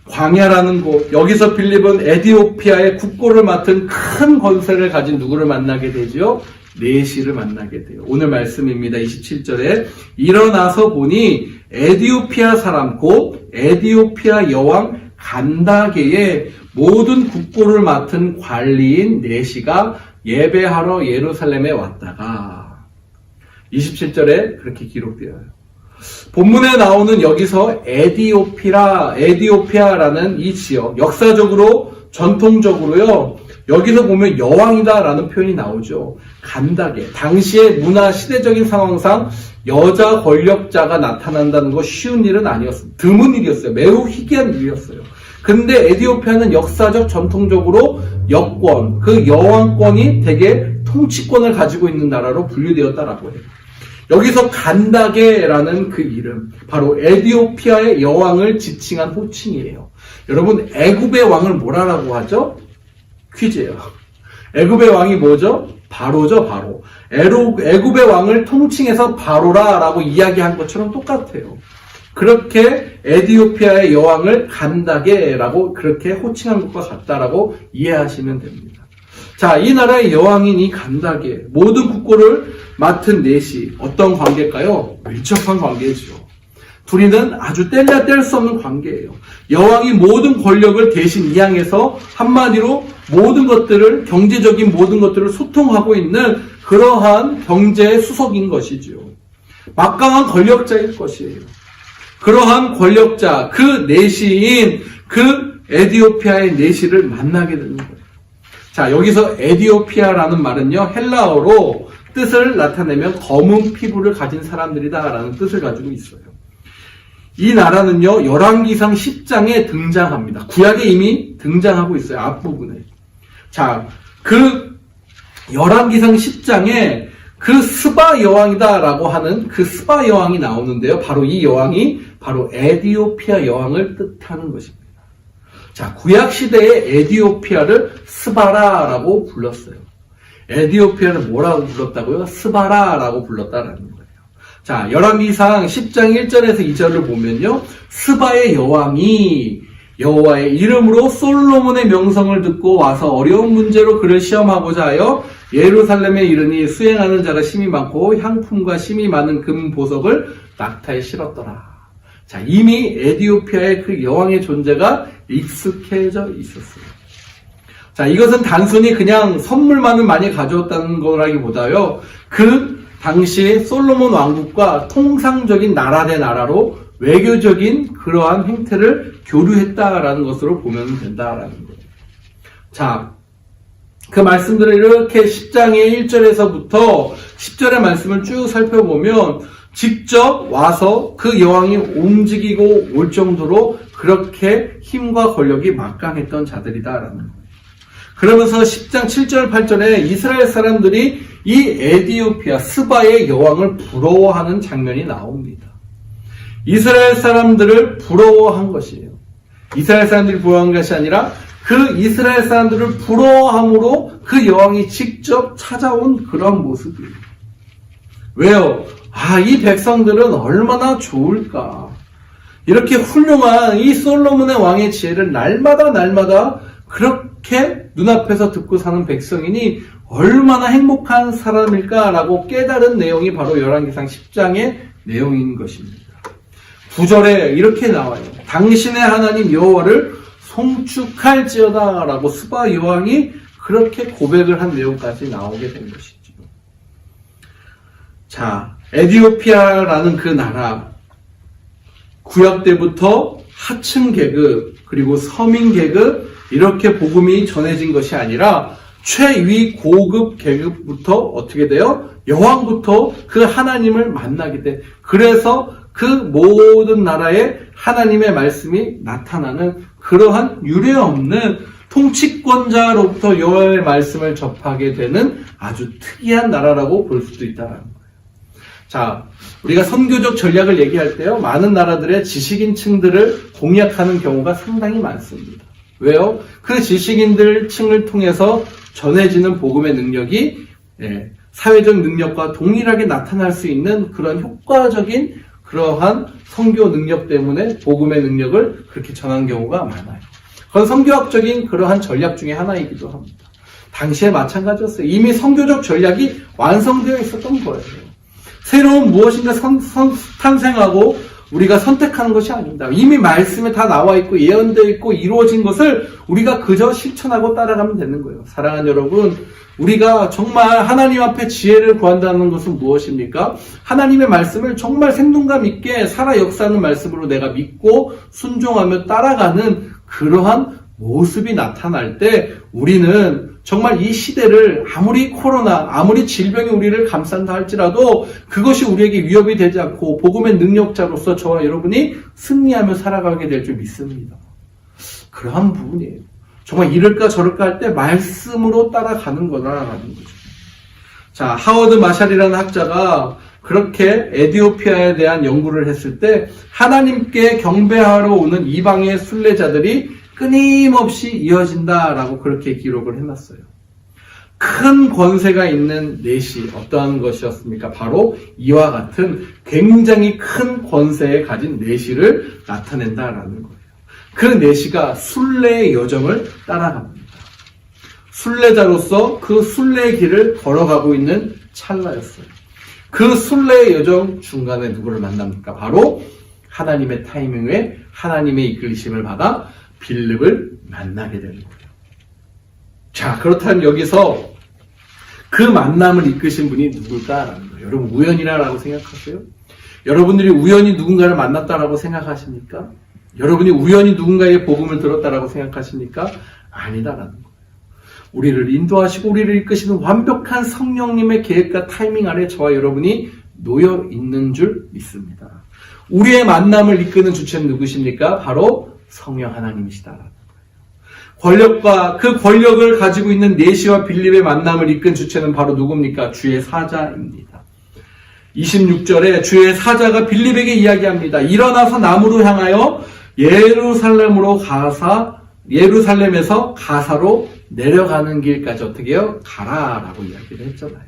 광야라는 곳, 여기서 빌립은 에디오피아의 국고를 맡은 큰 권세를 가진 누구를 만나게 되죠? 내시를 만나게 돼요. 오늘 말씀입니다. 27절에 일어나서 보니 에디오피아 사람 곧 에디오피아 여왕 간다게의 모든 국고를 맡은 관리인 내시가 예배하러 예루살렘에 왔다가 27절에 그렇게 기록되어요. 본문에 나오는 여기서 에디오피아라는 이 지역, 역사적으로 전통적으로요, 여기서 보면 여왕이다라는 표현이 나오죠. 간다게. 당시의 문화 시대적인 상황상 여자 권력자가 나타난다는 거 쉬운 일은 아니었어요. 드문 일이었어요. 매우 희귀한 일이었어요. 근데 에디오피아는 역사적 전통적으로 여권, 그 여왕권이 되게 통치권을 가지고 있는 나라로 분류되었다라고 해요. 여기서 간다게라는 그 이름, 바로 에디오피아의 여왕을 지칭한 호칭이에요. 여러분, 애굽의 왕을 뭐라고 하죠? 퀴즈예요. 애굽의 왕이 뭐죠? 바로죠, 바로. 애굽의 왕을 통칭해서 바로라라고 이야기한 것처럼 똑같아요. 그렇게 에디오피아의 여왕을 간다게라고 그렇게 호칭한 것과 같다라고 이해하시면 됩니다. 자, 이 나라의 여왕인 이 간다게, 모든 국고를 맡은 내시, 어떤 관계일까요? 밀접한 관계죠. 둘이는 아주 뗄래야 뗄 수 없는 관계예요. 여왕이 모든 권력을 대신 이양해서 한마디로 모든 것들을, 경제적인 모든 것들을 소통하고 있는 그러한 경제의 수석인 것이죠. 막강한 권력자일 것이에요. 그러한 권력자, 그 내시인 그 에디오피아의 내시를 만나게 되는 거예요. 자, 여기서 에디오피아라는 말은요, 헬라어로 뜻을 나타내면 검은 피부를 가진 사람들이다라는 뜻을 가지고 있어요. 이 나라는요, 열왕기상 10장에 등장합니다. 구약에 이미 등장하고 있어요, 앞부분에. 자, 그 열왕기상 10장에 그 스바 여왕이다라고 하는 그 스바 여왕이 나오는데요. 바로 이 여왕이 바로 에디오피아 여왕을 뜻하는 것입니다. 자, 구약 시대의 에디오피아를 스바라라고 불렀어요. 에디오피아를 뭐라고 불렀다고요? 스바라라고 불렀다라는 거예요. 자, 열왕기상 10장 1절에서 2절을 보면요. 스바의 여왕이 여호와의 이름으로 솔로몬의 명성을 듣고 와서 어려운 문제로 그를 시험하고자 하여 예루살렘에 이르니 수행하는 자가 심히 많고 향품과 심히 많은 금 보석을 낙타에 실었더라. 자, 이미 에디오피아의 그 여왕의 존재가 익숙해져 있었어요. 자, 이것은 단순히 그냥 선물만을 많이 가져왔다는 거라기보다요, 그 당시에 솔로몬 왕국과 통상적인 나라 대 나라로 외교적인 그러한 행태를 교류했다라는 것으로 보면 된다라는 거예요. 자, 그 말씀들을 이렇게 10장의 1절에서부터 10절의 말씀을 쭉 살펴보면 직접 와서 그 여왕이 움직이고 올 정도로 그렇게 힘과 권력이 막강했던 자들이다라는 거예요. 그러면서 10장 7절 8절에 이스라엘 사람들이 이 에디오피아 스바의 여왕을 부러워하는 장면이 나옵니다. 이스라엘 사람들을 부러워한 것이에요. 이스라엘 사람들이 부러워한 것이 아니라 그 이스라엘 사람들을 부러워함으로 그 여왕이 직접 찾아온 그런 모습이에요. 왜요? 이 백성들은 얼마나 좋을까. 이렇게 훌륭한 이 솔로몬의 왕의 지혜를 날마다 그렇게 눈앞에서 듣고 사는 백성이니 얼마나 행복한 사람일까라고 깨달은 내용이 바로 열왕기상 10장의 내용인 것입니다. 9절에 이렇게 나와요. 당신의 하나님 여호와를 송축할지어다 라고 스바 여왕이 그렇게 고백을 한 내용까지 나오게 된 것이죠. 자, 에디오피아라는 그 나라, 구약 때부터 하층 계급 그리고 서민 계급 이렇게 복음이 전해진 것이 아니라 최위 고급 계급부터 어떻게 돼요? 여왕부터 그 하나님을 만나게 돼. 그래서 그 모든 나라에 하나님의 말씀이 나타나는 그러한 유례없는 통치권자로부터 여호와의 말씀을 접하게 되는 아주 특이한 나라라고 볼 수도 있다는 거예요. 자, 우리가 선교적 전략을 얘기할 때요, 많은 나라들의 지식인층들을 공략하는 경우가 상당히 많습니다. 왜요? 그 지식인들 층을 통해서 전해지는 복음의 능력이 사회적 능력과 동일하게 나타날 수 있는 그런 효과적인 그러한 선교 능력 때문에 복음의 능력을 그렇게 전한 경우가 많아요. 그건 선교학적인 그러한 전략 중에 하나이기도 합니다. 당시에 마찬가지였어요. 이미 선교적 전략이 완성되어 있었던 거예요. 새로운 무엇인가 탄생하고 우리가 선택하는 것이 아닙니다. 이미 말씀에 다 나와 있고 예언되어 있고 이루어진 것을 우리가 그저 실천하고 따라가면 되는 거예요. 사랑하는 여러분, 우리가 정말 하나님 앞에 지혜를 구한다는 것은 무엇입니까? 하나님의 말씀을 정말 생동감 있게 살아 역사하는 말씀으로 내가 믿고 순종하며 따라가는 그러한 모습이 나타날 때 우리는 정말 이 시대를 아무리 코로나, 아무리 질병이 우리를 감싼다 할지라도 그것이 우리에게 위협이 되지 않고 복음의 능력자로서 저와 여러분이 승리하며 살아가게 될 줄 믿습니다. 그러한 부분이에요. 정말 이럴까 저럴까 할 때 말씀으로 따라가는 거라는 거죠. 자, 하워드 마샬이라는 학자가 그렇게 에디오피아에 대한 연구를 했을 때 하나님께 경배하러 오는 이방의 순례자들이 끊임없이 이어진다라고 그렇게 기록을 해놨어요. 큰 권세가 있는 넷이 어떠한 것이었습니까? 바로 이와 같은 굉장히 큰 권세에 가진 넷이를 나타낸다라는 거예요. 그 넷이가 순례의 여정을 따라갑니다. 순례자로서 그 순례의 길을 걸어가고 있는 찰나였어요. 그 순례의 여정 중간에 누구를 만납니까? 바로 하나님의 타이밍에 하나님의 이끌리심을 받아 빌립을 만나게 되는 거예요. 자, 그렇다면 여기서 그 만남을 이끄신 분이 누굴까라는 거예요. 여러분, 우연이라고 생각하세요? 여러분들이 우연히 누군가를 만났다라고 생각하십니까? 여러분이 우연히 누군가의 복음을 들었다라고 생각하십니까? 아니다라는 거예요. 우리를 인도하시고 우리를 이끄시는 완벽한 성령님의 계획과 타이밍 아래 저와 여러분이 놓여 있는 줄 믿습니다. 우리의 만남을 이끄는 주체는 누구십니까? 바로 성령 하나님이시다라는 거예요. 권력과 그 권력을 가지고 있는 네시와 빌립의 만남을 이끈 주체는 바로 누굽니까? 주의 사자입니다. 26절에 주의 사자가 빌립에게 이야기합니다. 일어나서 남으로 향하여 예루살렘에서 가사로 내려가는 길까지 어떻게 해요? 가라라고 이야기를 했잖아요.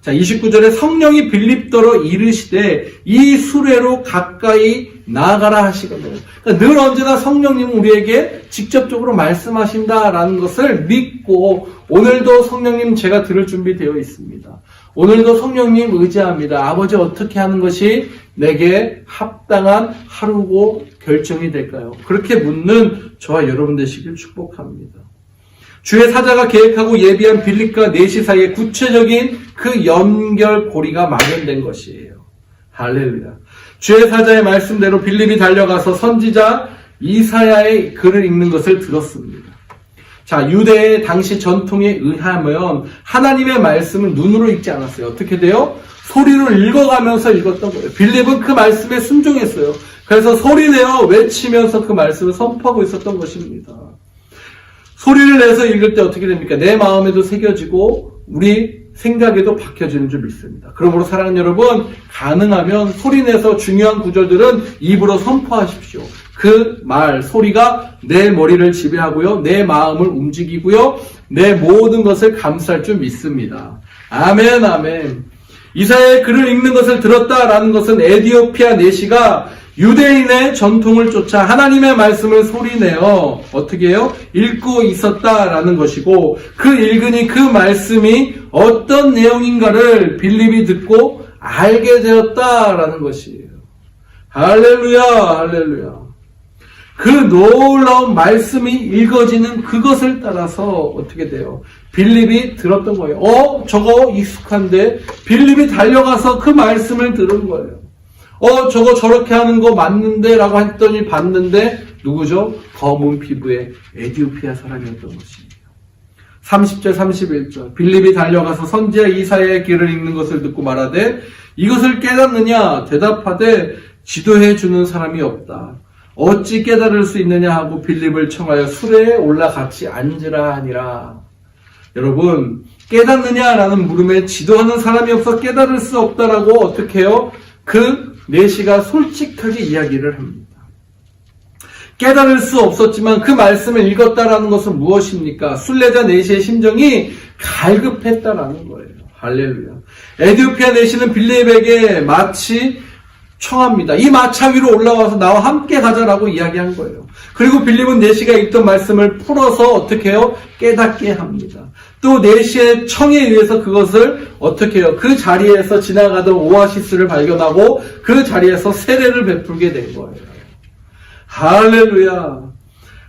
자, 29절에 성령이 빌립더러 이르시되 이 수레로 가까이 나아가라 하시거든요. 그러니까 늘 언제나 성령님은 우리에게 직접적으로 말씀하신다라는 것을 믿고 오늘도 성령님 제가 들을 준비되어 있습니다. 오늘도 성령님 의지합니다. 아버지 어떻게 하는 것이 내게 합당한 하루고 결정이 될까요? 그렇게 묻는 저와 여러분 되시길 축복합니다. 주의 사자가 계획하고 예비한 빌립과 네시 사이에 구체적인 그 연결고리가 마련된 것이에요. 할렐루야. 주의 사자의 말씀대로 빌립이 달려가서 선지자 이사야의 글을 읽는 것을 들었습니다. 자, 유대의 당시 전통에 의하면 하나님의 말씀을 눈으로 읽지 않았어요. 어떻게 돼요? 소리로 읽어가면서 읽었던 거예요. 빌립은 그 말씀에 순종했어요. 그래서 소리내어 외치면서 그 말씀을 선포하고 있었던 것입니다. 소리를 내서 읽을 때 어떻게 됩니까? 내 마음에도 새겨지고 우리 생각에도 박혀지는 줄 믿습니다. 그러므로 사랑하는 여러분, 가능하면 소리내서 중요한 구절들은 입으로 선포하십시오. 그 말, 소리가 내 머리를 지배하고요, 내 마음을 움직이고요, 내 모든 것을 감쌀 줄 믿습니다. 아멘, 아멘. 이사야의 글을 읽는 것을 들었다라는 것은 에디오피아 내시가 유대인의 전통을 쫓아 하나님의 말씀을 소리내어 어떻게 해요? 읽고 있었다라는 것이고, 그 읽으니 그 말씀이 어떤 내용인가를 빌립이 듣고 알게 되었다라는 것이에요. 할렐루야, 할렐루야. 그 놀라운 말씀이 읽어지는 그것을 따라서 어떻게 돼요? 빌립이 들었던 거예요. 저거 익숙한데? 빌립이 달려가서 그 말씀을 들은 거예요. 저거 저렇게 하는 거 맞는데? 라고 했더니 봤는데, 누구죠? 검은 피부의 에디오피아 사람이었던 것입니다. 30절, 31절. 빌립이 달려가서 선지자 이사야의 길을 읽는 것을 듣고 말하되, 이것을 깨닫느냐? 대답하되, 지도해 주는 사람이 없다. 어찌 깨달을 수 있느냐 하고 빌립을 청하여 수레에 올라 같이 앉으라 하니라. 여러분, 깨닫느냐라는 물음에 지도하는 사람이 없어 깨달을 수 없다라고 어떻게 해요? 그 내시가 솔직하게 이야기를 합니다. 깨달을 수 없었지만 그 말씀을 읽었다라는 것은 무엇입니까? 순례자 내시의 심정이 갈급했다라는 거예요. 할렐루야. 에디오피아 내시는 빌립에게 마치 청합니다. 이 마차 위로 올라와서 나와 함께 가자라고 이야기한 거예요. 그리고 빌립은 내시가 읽던 말씀을 풀어서 어떻게 해요? 깨닫게 합니다. 또 내시의 청에 의해서 그것을 어떻게 해요? 그 자리에서 지나가던 오아시스를 발견하고 그 자리에서 세례를 베풀게 된 거예요. 할렐루야.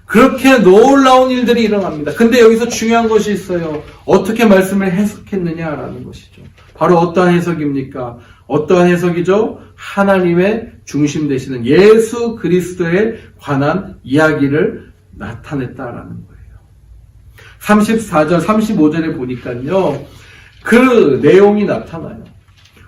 그렇게 놀라운 일들이 일어납니다. 근데 여기서 중요한 것이 있어요. 어떻게 말씀을 해석했느냐라는 것이죠. 바로 어떠한 해석입니까? 어떠한 해석이죠? 하나님의 중심 되시는 예수 그리스도에 관한 이야기를 나타냈다라는 거예요. 34절, 35절에 보니까요, 그 내용이 나타나요.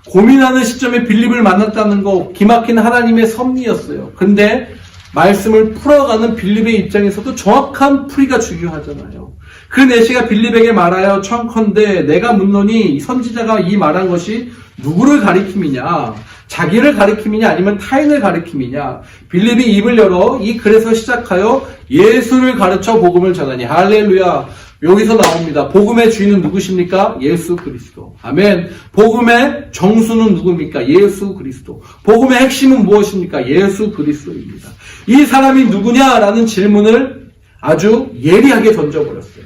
고민하는 시점에 빌립을 만났다는 거 기막힌 하나님의 섭리였어요. 근데 말씀을 풀어가는 빌립의 입장에서도 정확한 풀이가 중요하잖아요. 그 내시가 빌립에게 말하여 청컨대 내가 묻노니 선지자가 이 말한 것이 누구를 가리킴이냐? 자기를 가리킴이냐 아니면 타인을 가리킴이냐? 빌립이 입을 열어 이 글에서 시작하여 예수를 가르쳐 복음을 전하니. 할렐루야. 여기서 나옵니다. 복음의 주인은 누구십니까? 예수 그리스도. 아멘. 복음의 정수는 누굽니까? 예수 그리스도. 복음의 핵심은 무엇입니까? 예수 그리스도입니다. 이 사람이 누구냐라는 질문을 아주 예리하게 던져버렸어요.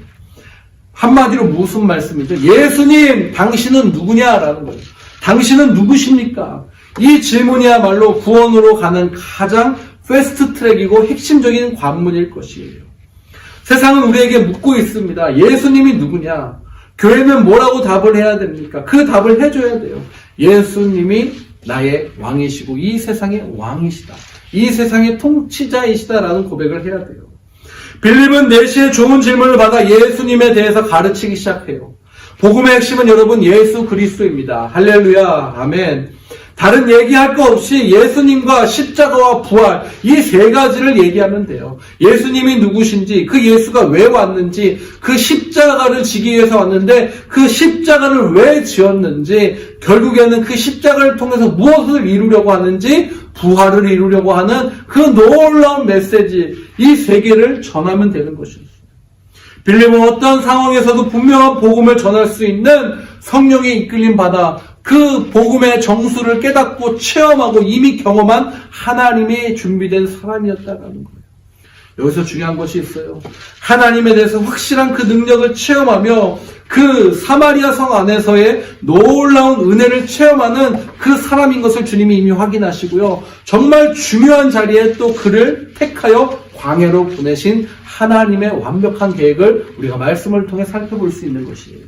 한마디로 무슨 말씀이죠? 예수님, 당신은 누구냐라는 거예요. 당신은 누구십니까? 이 질문이야말로 구원으로 가는 가장 패스트 트랙이고 핵심적인 관문일 것이에요. 세상은 우리에게 묻고 있습니다. 예수님이 누구냐? 교회는 뭐라고 답을 해야 됩니까? 그 답을 해줘야 돼요. 예수님이 나의 왕이시고 이 세상의 왕이시다. 이 세상의 통치자이시다라는 고백을 해야 돼요. 빌립은 내시의 좋은 질문을 받아 예수님에 대해서 가르치기 시작해요. 복음의 핵심은 여러분 예수 그리스도입니다. 할렐루야. 아멘. 다른 얘기할 거 없이 예수님과 십자가와 부활 이 세 가지를 얘기하면 돼요. 예수님이 누구신지, 그 예수가 왜 왔는지, 그 십자가를 지기 위해서 왔는데 그 십자가를 왜 지었는지, 결국에는 그 십자가를 통해서 무엇을 이루려고 하는지, 부활을 이루려고 하는 그 놀라운 메시지, 이 세 개를 전하면 되는 것이었어요. 빌립은 어떤 상황에서도 분명한 복음을 전할 수 있는 성령의 이끌림 받아 그 복음의 정수를 깨닫고 체험하고 이미 경험한 하나님이 준비된 사람이었다는 거예요. 여기서 중요한 것이 있어요. 하나님에 대해서 확실한 그 능력을 체험하며 그 사마리아 성 안에서의 놀라운 은혜를 체험하는 그 사람인 것을 주님이 이미 확인하시고요. 정말 중요한 자리에 또 그를 택하여 광야로 보내신 하나님의 완벽한 계획을 우리가 말씀을 통해 살펴볼 수 있는 것이에요.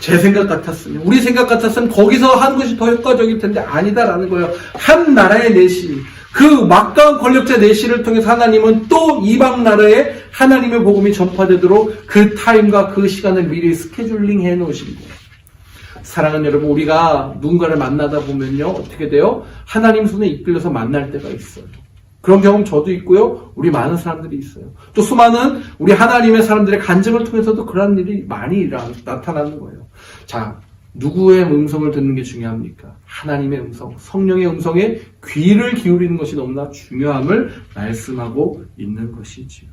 제 생각 같았으면, 우리 생각 같았으면 거기서 하는 것이 더 효과적일 텐데 아니다라는 거예요. 한 나라의 내시, 그 막강한 권력자 내시를 통해서 하나님은 또 이방 나라의 하나님의 복음이 전파되도록 그 타임과 그 시간을 미리 스케줄링 해 놓으신 거예요. 사랑하는 여러분, 우리가 누군가를 만나다 보면요, 어떻게 돼요? 하나님 손에 이끌려서 만날 때가 있어요. 그런 경험 저도 있고요, 우리 많은 사람들이 있어요. 또 수많은 우리 하나님의 사람들의 간증을 통해서도 그런 일이 많이 나타나는 거예요. 자, 누구의 음성을 듣는 게 중요합니까? 하나님의 음성, 성령의 음성에 귀를 기울이는 것이 너무나 중요함을 말씀하고 있는 것이지요.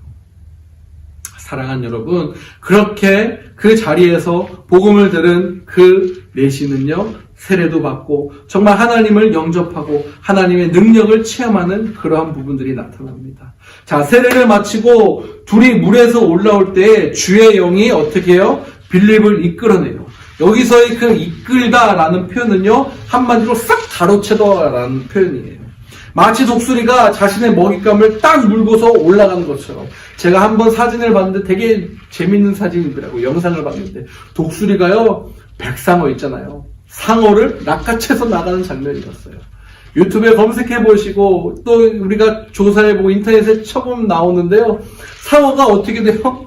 사랑하는 여러분, 그렇게 그 자리에서 복음을 들은 그 내시는요, 세례도 받고 정말 하나님을 영접하고 하나님의 능력을 체험하는 그러한 부분들이 나타납니다. 자, 세례를 마치고 둘이 물에서 올라올 때 주의 영이 어떻게 해요? 빌립을 이끌어내요. 여기서의 그 이끌다라는 표현은요, 한마디로 싹 가로채다라는 표현이에요. 마치 독수리가 자신의 먹잇감을 딱 물고서 올라가는 것처럼. 제가 한번 사진을 봤는데 되게 재밌는 사진이더라고요. 영상을 봤는데 독수리가요, 백상어 있잖아요. 상어를 낚아채서 나가는 장면이었어요. 유튜브에 검색해 보시고 또 우리가 조사해 보고 인터넷에 쳐보면 나오는데요. 상어가 어떻게 돼요?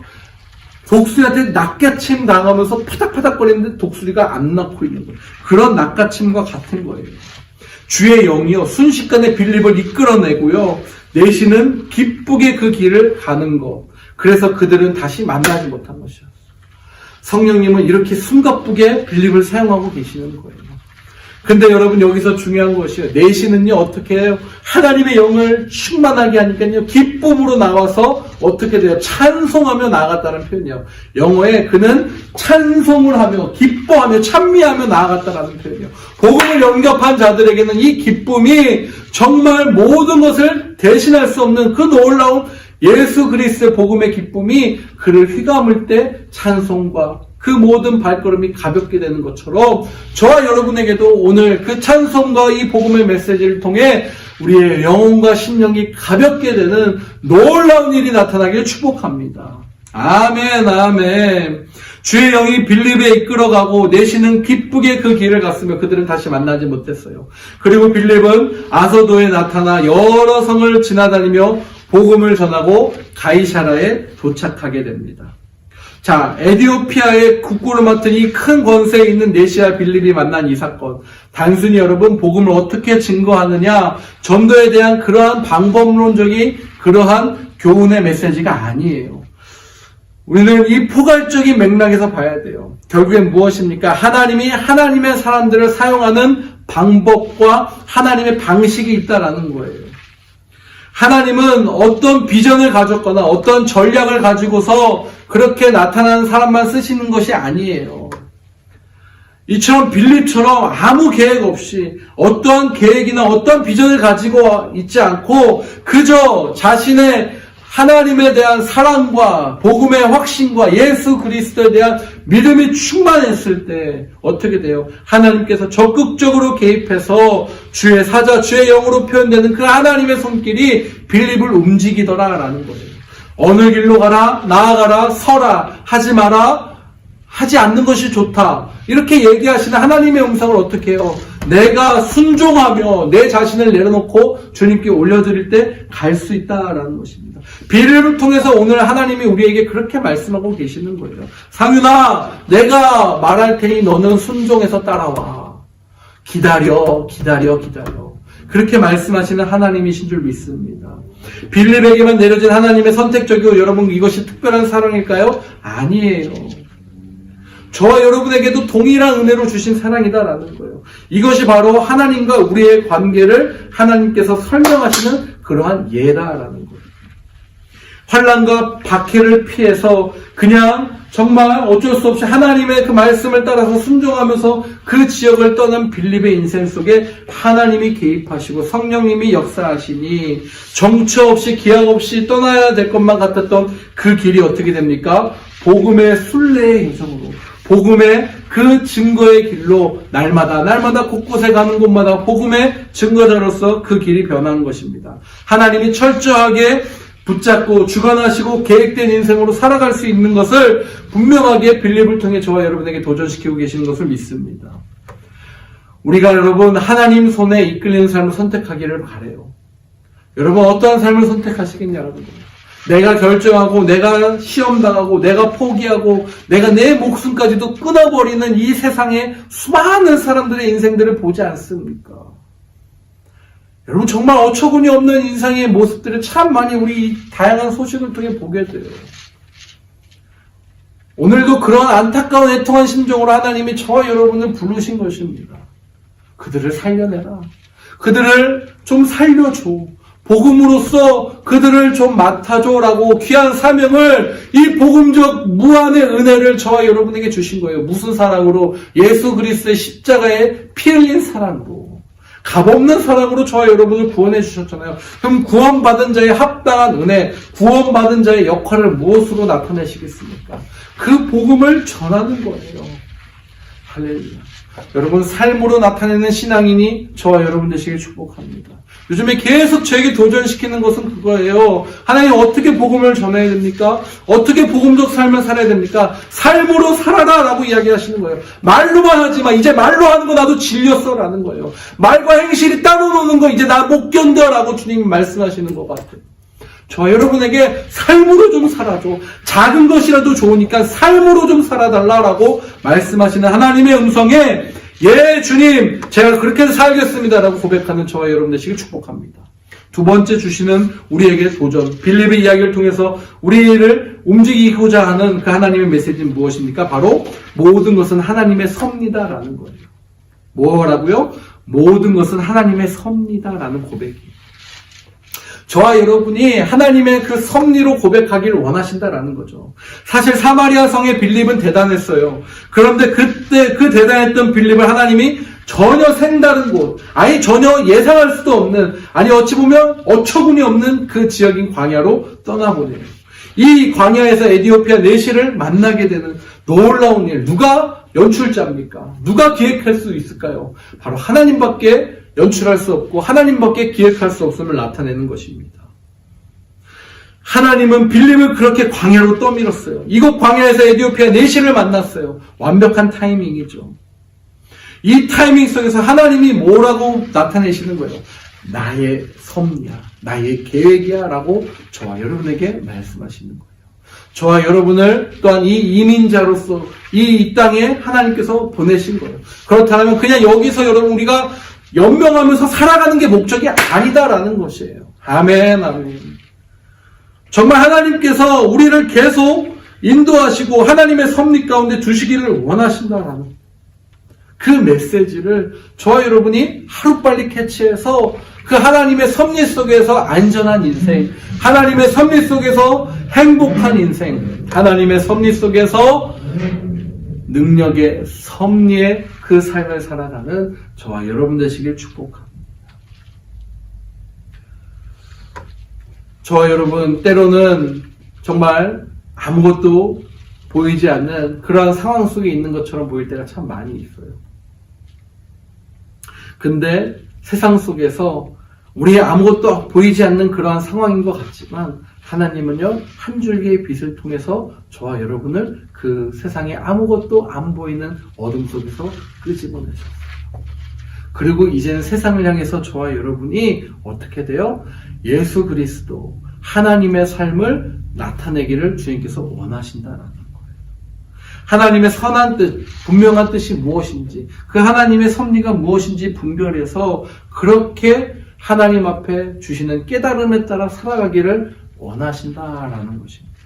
독수리한테 낚아침 당하면서 파닥파닥거리는데 독수리가 안 낳고 있는 거예요. 그런 낚아침과 같은 거예요. 주의 영이요, 순식간에 빌립을 이끌어내고요, 내시는 기쁘게 그 길을 가는 것. 그래서 그들은 다시 만나지 못한 것이었어요. 성령님은 이렇게 숨가쁘게 빌립을 사용하고 계시는 거예요. 근데 여러분, 여기서 중요한 것이요, 내시는요, 어떻게 해요? 하나님의 영을 충만하게 하니까요, 기쁨으로 나와서 어떻게 돼요? 찬송하며 나아갔다는 표현이에요. 영어에 그는 찬송을 하며 기뻐하며 찬미하며 나아갔다는 표현이에요. 복음을 영접한 자들에게는 이 기쁨이 정말 모든 것을 대신할 수 없는 그 놀라운 예수 그리스도의 복음의 기쁨이 그를 휘감을 때 찬송과 그 모든 발걸음이 가볍게 되는 것처럼 저와 여러분에게도 오늘 그 찬송과 이 복음의 메시지를 통해 우리의 영혼과 심령이 가볍게 되는 놀라운 일이 나타나길 축복합니다. 아멘, 아멘. 주의 영이 빌립에 이끌어가고 내시는 기쁘게 그 길을 갔으며 그들은 다시 만나지 못했어요. 그리고 빌립은 아소도에 나타나 여러 성을 지나다니며 복음을 전하고 가이사라에 도착하게 됩니다. 자, 에디오피아의 국고를 맡은 이 큰 권세에 있는 내시와 빌립이 만난 이 사건, 단순히 여러분 복음을 어떻게 증거하느냐, 전도에 대한 그러한 방법론적인 그러한 교훈의 메시지가 아니에요. 우리는 이 포괄적인 맥락에서 봐야 돼요. 결국엔 무엇입니까? 하나님이 하나님의 사람들을 사용하는 방법과 하나님의 방식이 있다라는 거예요. 하나님은 어떤 비전을 가졌거나 어떤 전략을 가지고서 그렇게 나타나는 사람만 쓰시는 것이 아니에요. 이처럼 빌립처럼 아무 계획 없이 어떤 계획이나 어떤 비전을 가지고 있지 않고 그저 자신의 하나님에 대한 사랑과 복음의 확신과 예수 그리스도에 대한 믿음이 충만했을 때 어떻게 돼요? 하나님께서 적극적으로 개입해서 주의 사자, 주의 영으로 표현되는 그 하나님의 손길이 빌립을 움직이더라라는 거예요. 어느 길로 가라, 나아가라, 서라, 하지 마라, 하지 않는 것이 좋다. 이렇게 얘기하시는 하나님의 음성을 어떻게 해요? 내가 순종하며 내 자신을 내려놓고 주님께 올려드릴 때 갈 수 있다라는 것입니다. 빌립을 통해서 오늘 하나님이 우리에게 그렇게 말씀하고 계시는 거예요. 상윤아, 내가 말할 테니 너는 순종해서 따라와. 기다려, 기다려, 기다려. 그렇게 말씀하시는 하나님이신 줄 믿습니다. 빌립에게만 내려진 하나님의 선택적이고 여러분 이것이 특별한 사랑일까요? 아니에요. 저와 여러분에게도 동일한 은혜로 주신 사랑이다라는 거예요. 이것이 바로 하나님과 우리의 관계를 하나님께서 설명하시는 그러한 예다라는 거예요. 환난과 박해를 피해서 그냥 정말 어쩔 수 없이 하나님의 그 말씀을 따라서 순종하면서 그 지역을 떠난 빌립의 인생 속에 하나님이 개입하시고 성령님이 역사하시니 정처 없이 기약 없이 떠나야 될 것만 같았던 그 길이 어떻게 됩니까? 복음의 순례의 여정으로, 복음의 그 증거의 길로 날마다 곳곳에 가는 곳마다 복음의 증거자로서 그 길이 변한 것입니다. 하나님이 철저하게 붙잡고 주관하시고 계획된 인생으로 살아갈 수 있는 것을 분명하게 빌립을 통해 저와 여러분에게 도전시키고 계시는 것을 믿습니다. 우리가 여러분 하나님 손에 이끌리는 삶을 선택하기를 바라요. 여러분 어떠한 삶을 선택하시겠냐 여러분. 내가 결정하고 내가 시험당하고 내가 포기하고 내가 내 목숨까지도 끊어버리는 이 세상의 수많은 사람들의 인생들을 보지 않습니까? 여러분 정말 어처구니 없는 인생의 모습들을 참 많이 우리 다양한 소식을 통해 보게 돼요. 오늘도 그런 안타까운 애통한 심정으로 하나님이 저와 여러분을 부르신 것입니다. 그들을 살려내라. 그들을 좀 살려줘. 복음으로써 그들을 좀 맡아줘라고 귀한 사명을, 이 복음적 무한의 은혜를 저와 여러분에게 주신 거예요. 무슨 사랑으로? 예수 그리스도의 십자가에 피 흘린 사랑으로, 값없는 사랑으로 저와 여러분을 구원해 주셨잖아요. 그럼 구원받은 자의 합당한 은혜, 구원받은 자의 역할을 무엇으로 나타내시겠습니까? 그 복음을 전하는 거예요. 할렐루야. 여러분 삶으로 나타내는 신앙인이 저와 여러분 되시길 축복합니다. 요즘에 계속 저에게 도전시키는 것은 그거예요. 하나님 어떻게 복음을 전해야 됩니까? 어떻게 복음적 삶을 살아야 됩니까? 삶으로 살아라 라고 이야기하시는 거예요. 말로만 하지 마. 이제 말로 하는 거 나도 질렸어 라는 거예요. 말과 행실이 따로 노는 거 이제 나 못 견뎌 라고 주님이 말씀하시는 것 같아요. 저와 여러분에게 삶으로 좀 살아줘. 작은 것이라도 좋으니까 삶으로 좀 살아달라라고 말씀하시는 하나님의 음성에 예 주님 제가 그렇게 살겠습니다라고 고백하는 저와 여러분 되시길 축복합니다. 두 번째 주시는 우리에게 도전, 빌립의 이야기를 통해서 우리를 움직이고자 하는 그 하나님의 메시지는 무엇입니까? 바로 모든 것은 하나님의 섭니다라는 거예요. 뭐라고요? 모든 것은 하나님의 섭니다라는 고백이에요. 저와 여러분이 하나님의 그 섭리로 고백하기를 원하신다라는 거죠. 사실 사마리아 성의 빌립은 대단했어요. 그런데 그때 그 대단했던 빌립을 하나님이 전혀 색다른 곳, 아니 전혀 예상할 수도 없는, 아니 어찌 보면 어처구니 없는 그 지역인 광야로 떠나보내요. 이 광야에서 에디오피아 내시를 만나게 되는 놀라운 일, 누가 연출자입니까? 누가 기획할 수 있을까요? 바로 하나님밖에 연출할 수 없고 하나님밖에 기획할 수 없음을 나타내는 것입니다. 하나님은 빌립을 그렇게 광야로 떠밀었어요. 이곳 광야에서 에디오피아 내시를 만났어요. 완벽한 타이밍이죠. 이 타이밍 속에서 하나님이 뭐라고 나타내시는 거예요? 나의 섭리야, 나의 계획이야 라고 저와 여러분에게 말씀하시는 거예요. 저와 여러분을 또한 이 이민자로서 이 땅에 하나님께서 보내신 거예요. 그렇다면 그냥 여기서 여러분 우리가 연명하면서 살아가는 게 목적이 아니다라는 것이에요. 아멘, 아멘. 정말 하나님께서 우리를 계속 인도하시고 하나님의 섭리 가운데 두시기를 원하신다라는 그 메시지를 저와 여러분이 하루빨리 캐치해서 그 하나님의 섭리 속에서 안전한 인생, 하나님의 섭리 속에서 행복한 인생, 하나님의 섭리 속에서 능력의 섭리의 그 삶을 살아가는 저와 여러분 되시길 축복합니다. 저와 여러분 때로는 정말 아무것도 보이지 않는 그러한 상황 속에 있는 것처럼 보일 때가 참 많이 있어요. 근데 세상 속에서 우리의 아무것도 보이지 않는 그러한 상황인 것 같지만 하나님은요 한 줄기의 빛을 통해서 저와 여러분을 그 세상에 아무것도 안 보이는 어둠 속에서 끄집어내셨어요. 그리고 이제는 세상을 향해서 저와 여러분이 어떻게 돼요? 예수 그리스도 하나님의 삶을 나타내기를 주님께서 원하신다라는 거예요. 하나님의 선한 뜻, 분명한 뜻이 무엇인지, 그 하나님의 섭리가 무엇인지 분별해서 그렇게 하나님 앞에 주시는 깨달음에 따라 살아가기를 원하신다라는 것입니다.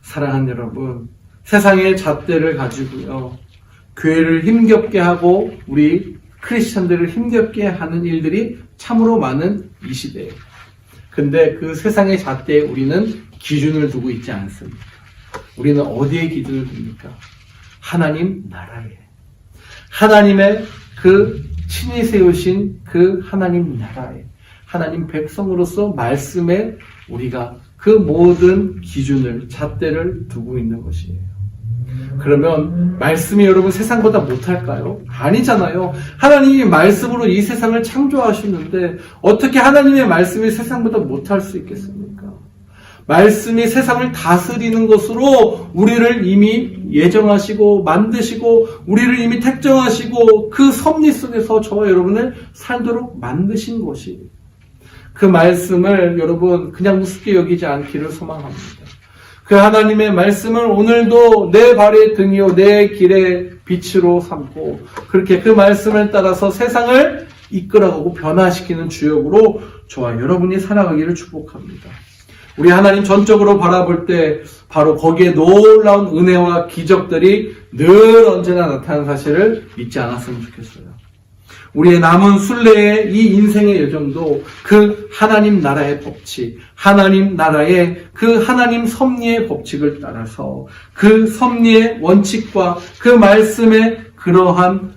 사랑하는 여러분, 세상의 잣대를 가지고요, 교회를 힘겹게 하고 우리 크리스천들을 힘겹게 하는 일들이 참으로 많은 이 시대에. 근데 그 세상의 잣대에 우리는 기준을 두고 있지 않습니다. 우리는 어디에 기준을 둡니까? 하나님 나라에. 하나님의 그 친히 세우신 그 하나님 나라에. 하나님 백성으로서 말씀에 우리가 그 모든 기준을, 잣대를 두고 있는 것이에요. 그러면 말씀이 여러분 세상보다 못할까요? 아니잖아요. 하나님이 말씀으로 이 세상을 창조하시는데 어떻게 하나님의 말씀이 세상보다 못할 수 있겠습니까? 말씀이 세상을 다스리는 것으로 우리를 이미 예정하시고 만드시고 우리를 이미 택정하시고 그 섭리 속에서 저와 여러분을 살도록 만드신 것이, 그 말씀을 여러분 그냥 우습게 여기지 않기를 소망합니다. 그 하나님의 말씀을 오늘도 내 발의 등이요 내 길의 빛으로 삼고 그렇게 그 말씀을 따라서 세상을 이끌어가고 변화시키는 주역으로 저와 여러분이 살아가기를 축복합니다. 우리 하나님 전적으로 바라볼 때 바로 거기에 놀라운 은혜와 기적들이 늘 언제나 나타나는 사실을 잊지 않았으면 좋겠어요. 우리의 남은 순례의 이 인생의 여정도 그 하나님 나라의 법칙, 하나님 나라의 그 하나님 섭리의 법칙을 따라서 그 섭리의 원칙과 그 말씀의 그러한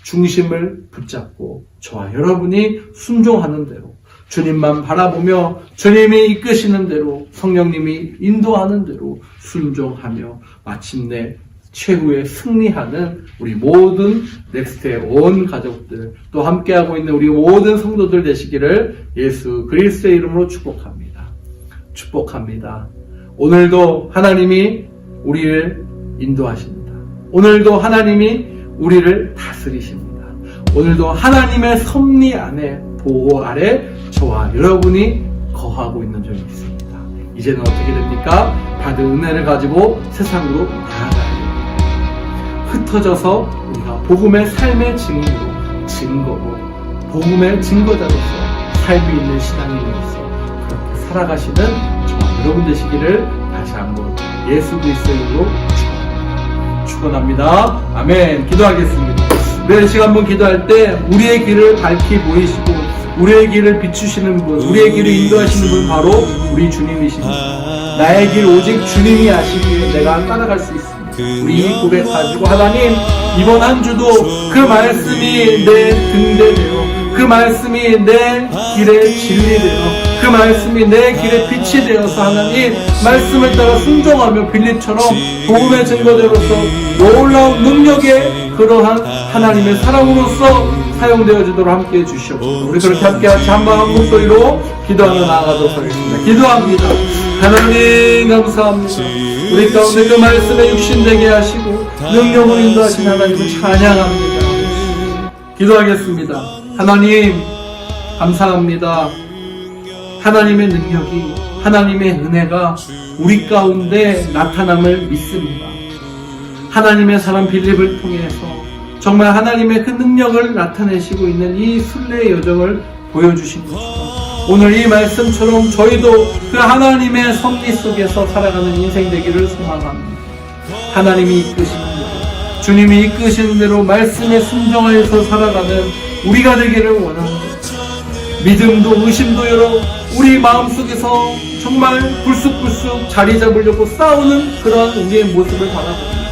중심을 붙잡고 저와 여러분이 순종하는 대로 주님만 바라보며 주님이 이끄시는 대로 성령님이 인도하는 대로 순종하며 마침내 최후의 승리하는 우리 모든 넥스트의 온 가족들 또 함께하고 있는 우리 모든 성도들 되시기를 예수 그리스도의 이름으로 축복합니다. 축복합니다. 오늘도 하나님이 우리를 인도하십니다. 오늘도 하나님이 우리를 다스리십니다. 오늘도 하나님의 섭리 안에 보호 아래 저와 여러분이 거하고 있는 점이 있습니다. 이제는 어떻게 됩니까? 받은 은혜를 가지고 세상으로 나아가야 됩니다. 흩어져서 우리가 복음의 삶의 증인으로 증거로 복음의 증거자로서 삶이 있는 신앙인으로서 그렇게 살아가시는 저와 여러분 되시기를 다시 한번 예수 그리스도의 이름으로 축원합니다. 아멘. 기도하겠습니다. 네, 시간 한번 기도할 때 우리의 길을 밝히 보이시고 우리의 길을 비추시는 분, 우리의 길을 인도하시는 분 바로 우리 주님이십니다. 나의 길 오직 주님이 아시기에 내가 따라갈 수 있습니다. 우리 이 고백 가지고 하나님 이번 한 주도 그 말씀이 내 등대되어 그 말씀이 내 길의 진리되어 그 말씀이 내 길의 빛이 되어서 하나님 말씀을 따라 순종하며 빌립처럼 복음의 증거대로서 놀라운 능력의 그러한 하나님의 사랑으로서 사용되어지도록 함께해 주시옵소서. 우리 그렇게 함께 같이 한번 목소리로 기도하며 나아가도록 하겠습니다. 기도합니다. 하나님 감사합니다. 우리 가운데 그 말씀에 육신되게 하시고 능력을 인도하신 하나님을 찬양합니다. 기도하겠습니다. 하나님 감사합니다. 하나님의 능력이 하나님의 은혜가 우리 가운데 나타남을 믿습니다. 하나님의 사람 빌립을 통해서 정말 하나님의 그 능력을 나타내시고 있는 이 순례의 여정을 보여주신 것처럼 오늘 이 말씀처럼 저희도 그 하나님의 섭리 속에서 살아가는 인생 되기를 소망합니다. 하나님이 이끄시는 대로 주님이 이끄시는 대로 말씀에 순종하여서 살아가는 우리가 되기를 원합니다. 믿음도 의심도 여러 우리 마음속에서 정말 불쑥불쑥 자리 잡으려고 싸우는 그런 우리의 모습을 바라봅니다.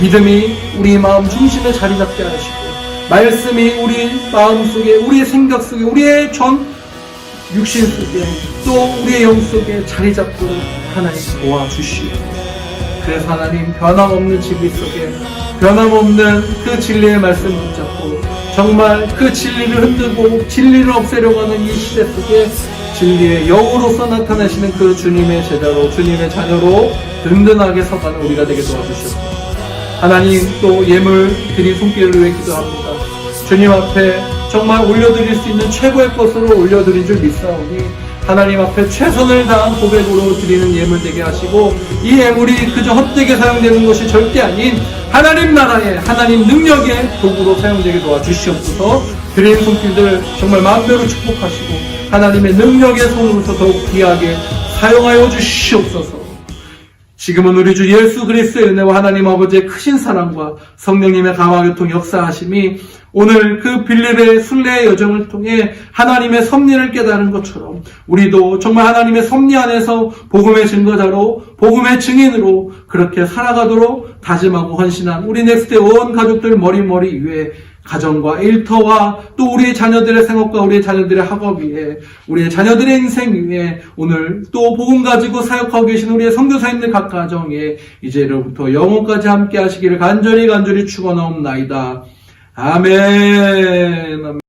믿음이 우리 마음 중심에 자리 잡게 하시고 말씀이 우리 마음 속에 우리의 생각 속에 우리의 전 육신 속에 또 우리의 영 속에 자리 잡도록 하나님 도와주시오. 그래서 하나님 변함없는 진리 속에 변함없는 그 진리의 말씀 붙잡고 정말 그 진리를 흔들고 진리를 없애려고 하는 이 시대 속에 진리의 영으로서 나타나시는 그 주님의 제자로 주님의 자녀로 든든하게 서가는 우리가 되게 도와주시옵소서. 하나님 또 예물 드린 손길을 위해 기도합니다. 주님 앞에 정말 올려드릴 수 있는 최고의 것으로 올려드린 줄 믿사오니 하나님 앞에 최선을 다한 고백으로 드리는 예물 되게 하시고 이 예물이 그저 헛되게 사용되는 것이 절대 아닌 하나님 나라의 하나님 능력의 도구로 사용되게 도와주시옵소서. 드린 손길들 정말 마음대로 축복하시고 하나님의 능력의 손으로서 더욱 귀하게 사용하여 주시옵소서. 지금은 우리 주 예수 그리스도의 은혜와 하나님 아버지의 크신 사랑과 성령님의 감화교통 역사하심이 오늘 그 빌립의 순례의 여정을 통해 하나님의 섭리를 깨달은 것처럼 우리도 정말 하나님의 섭리 안에서 복음의 증거자로 복음의 증인으로 그렇게 살아가도록 다짐하고 헌신한 우리 넥스트의 온 가족들 머리 위에 가정과 일터와 또 우리의 자녀들의 생업과 우리의 자녀들의 학업 위에 우리의 자녀들의 인생 위에 오늘 또 복음 가지고 사역하고 계신 우리의 선교사님들 각 가정에 이제로부터 영원까지 함께 하시기를 간절히 축원하옵나이다. 아멘.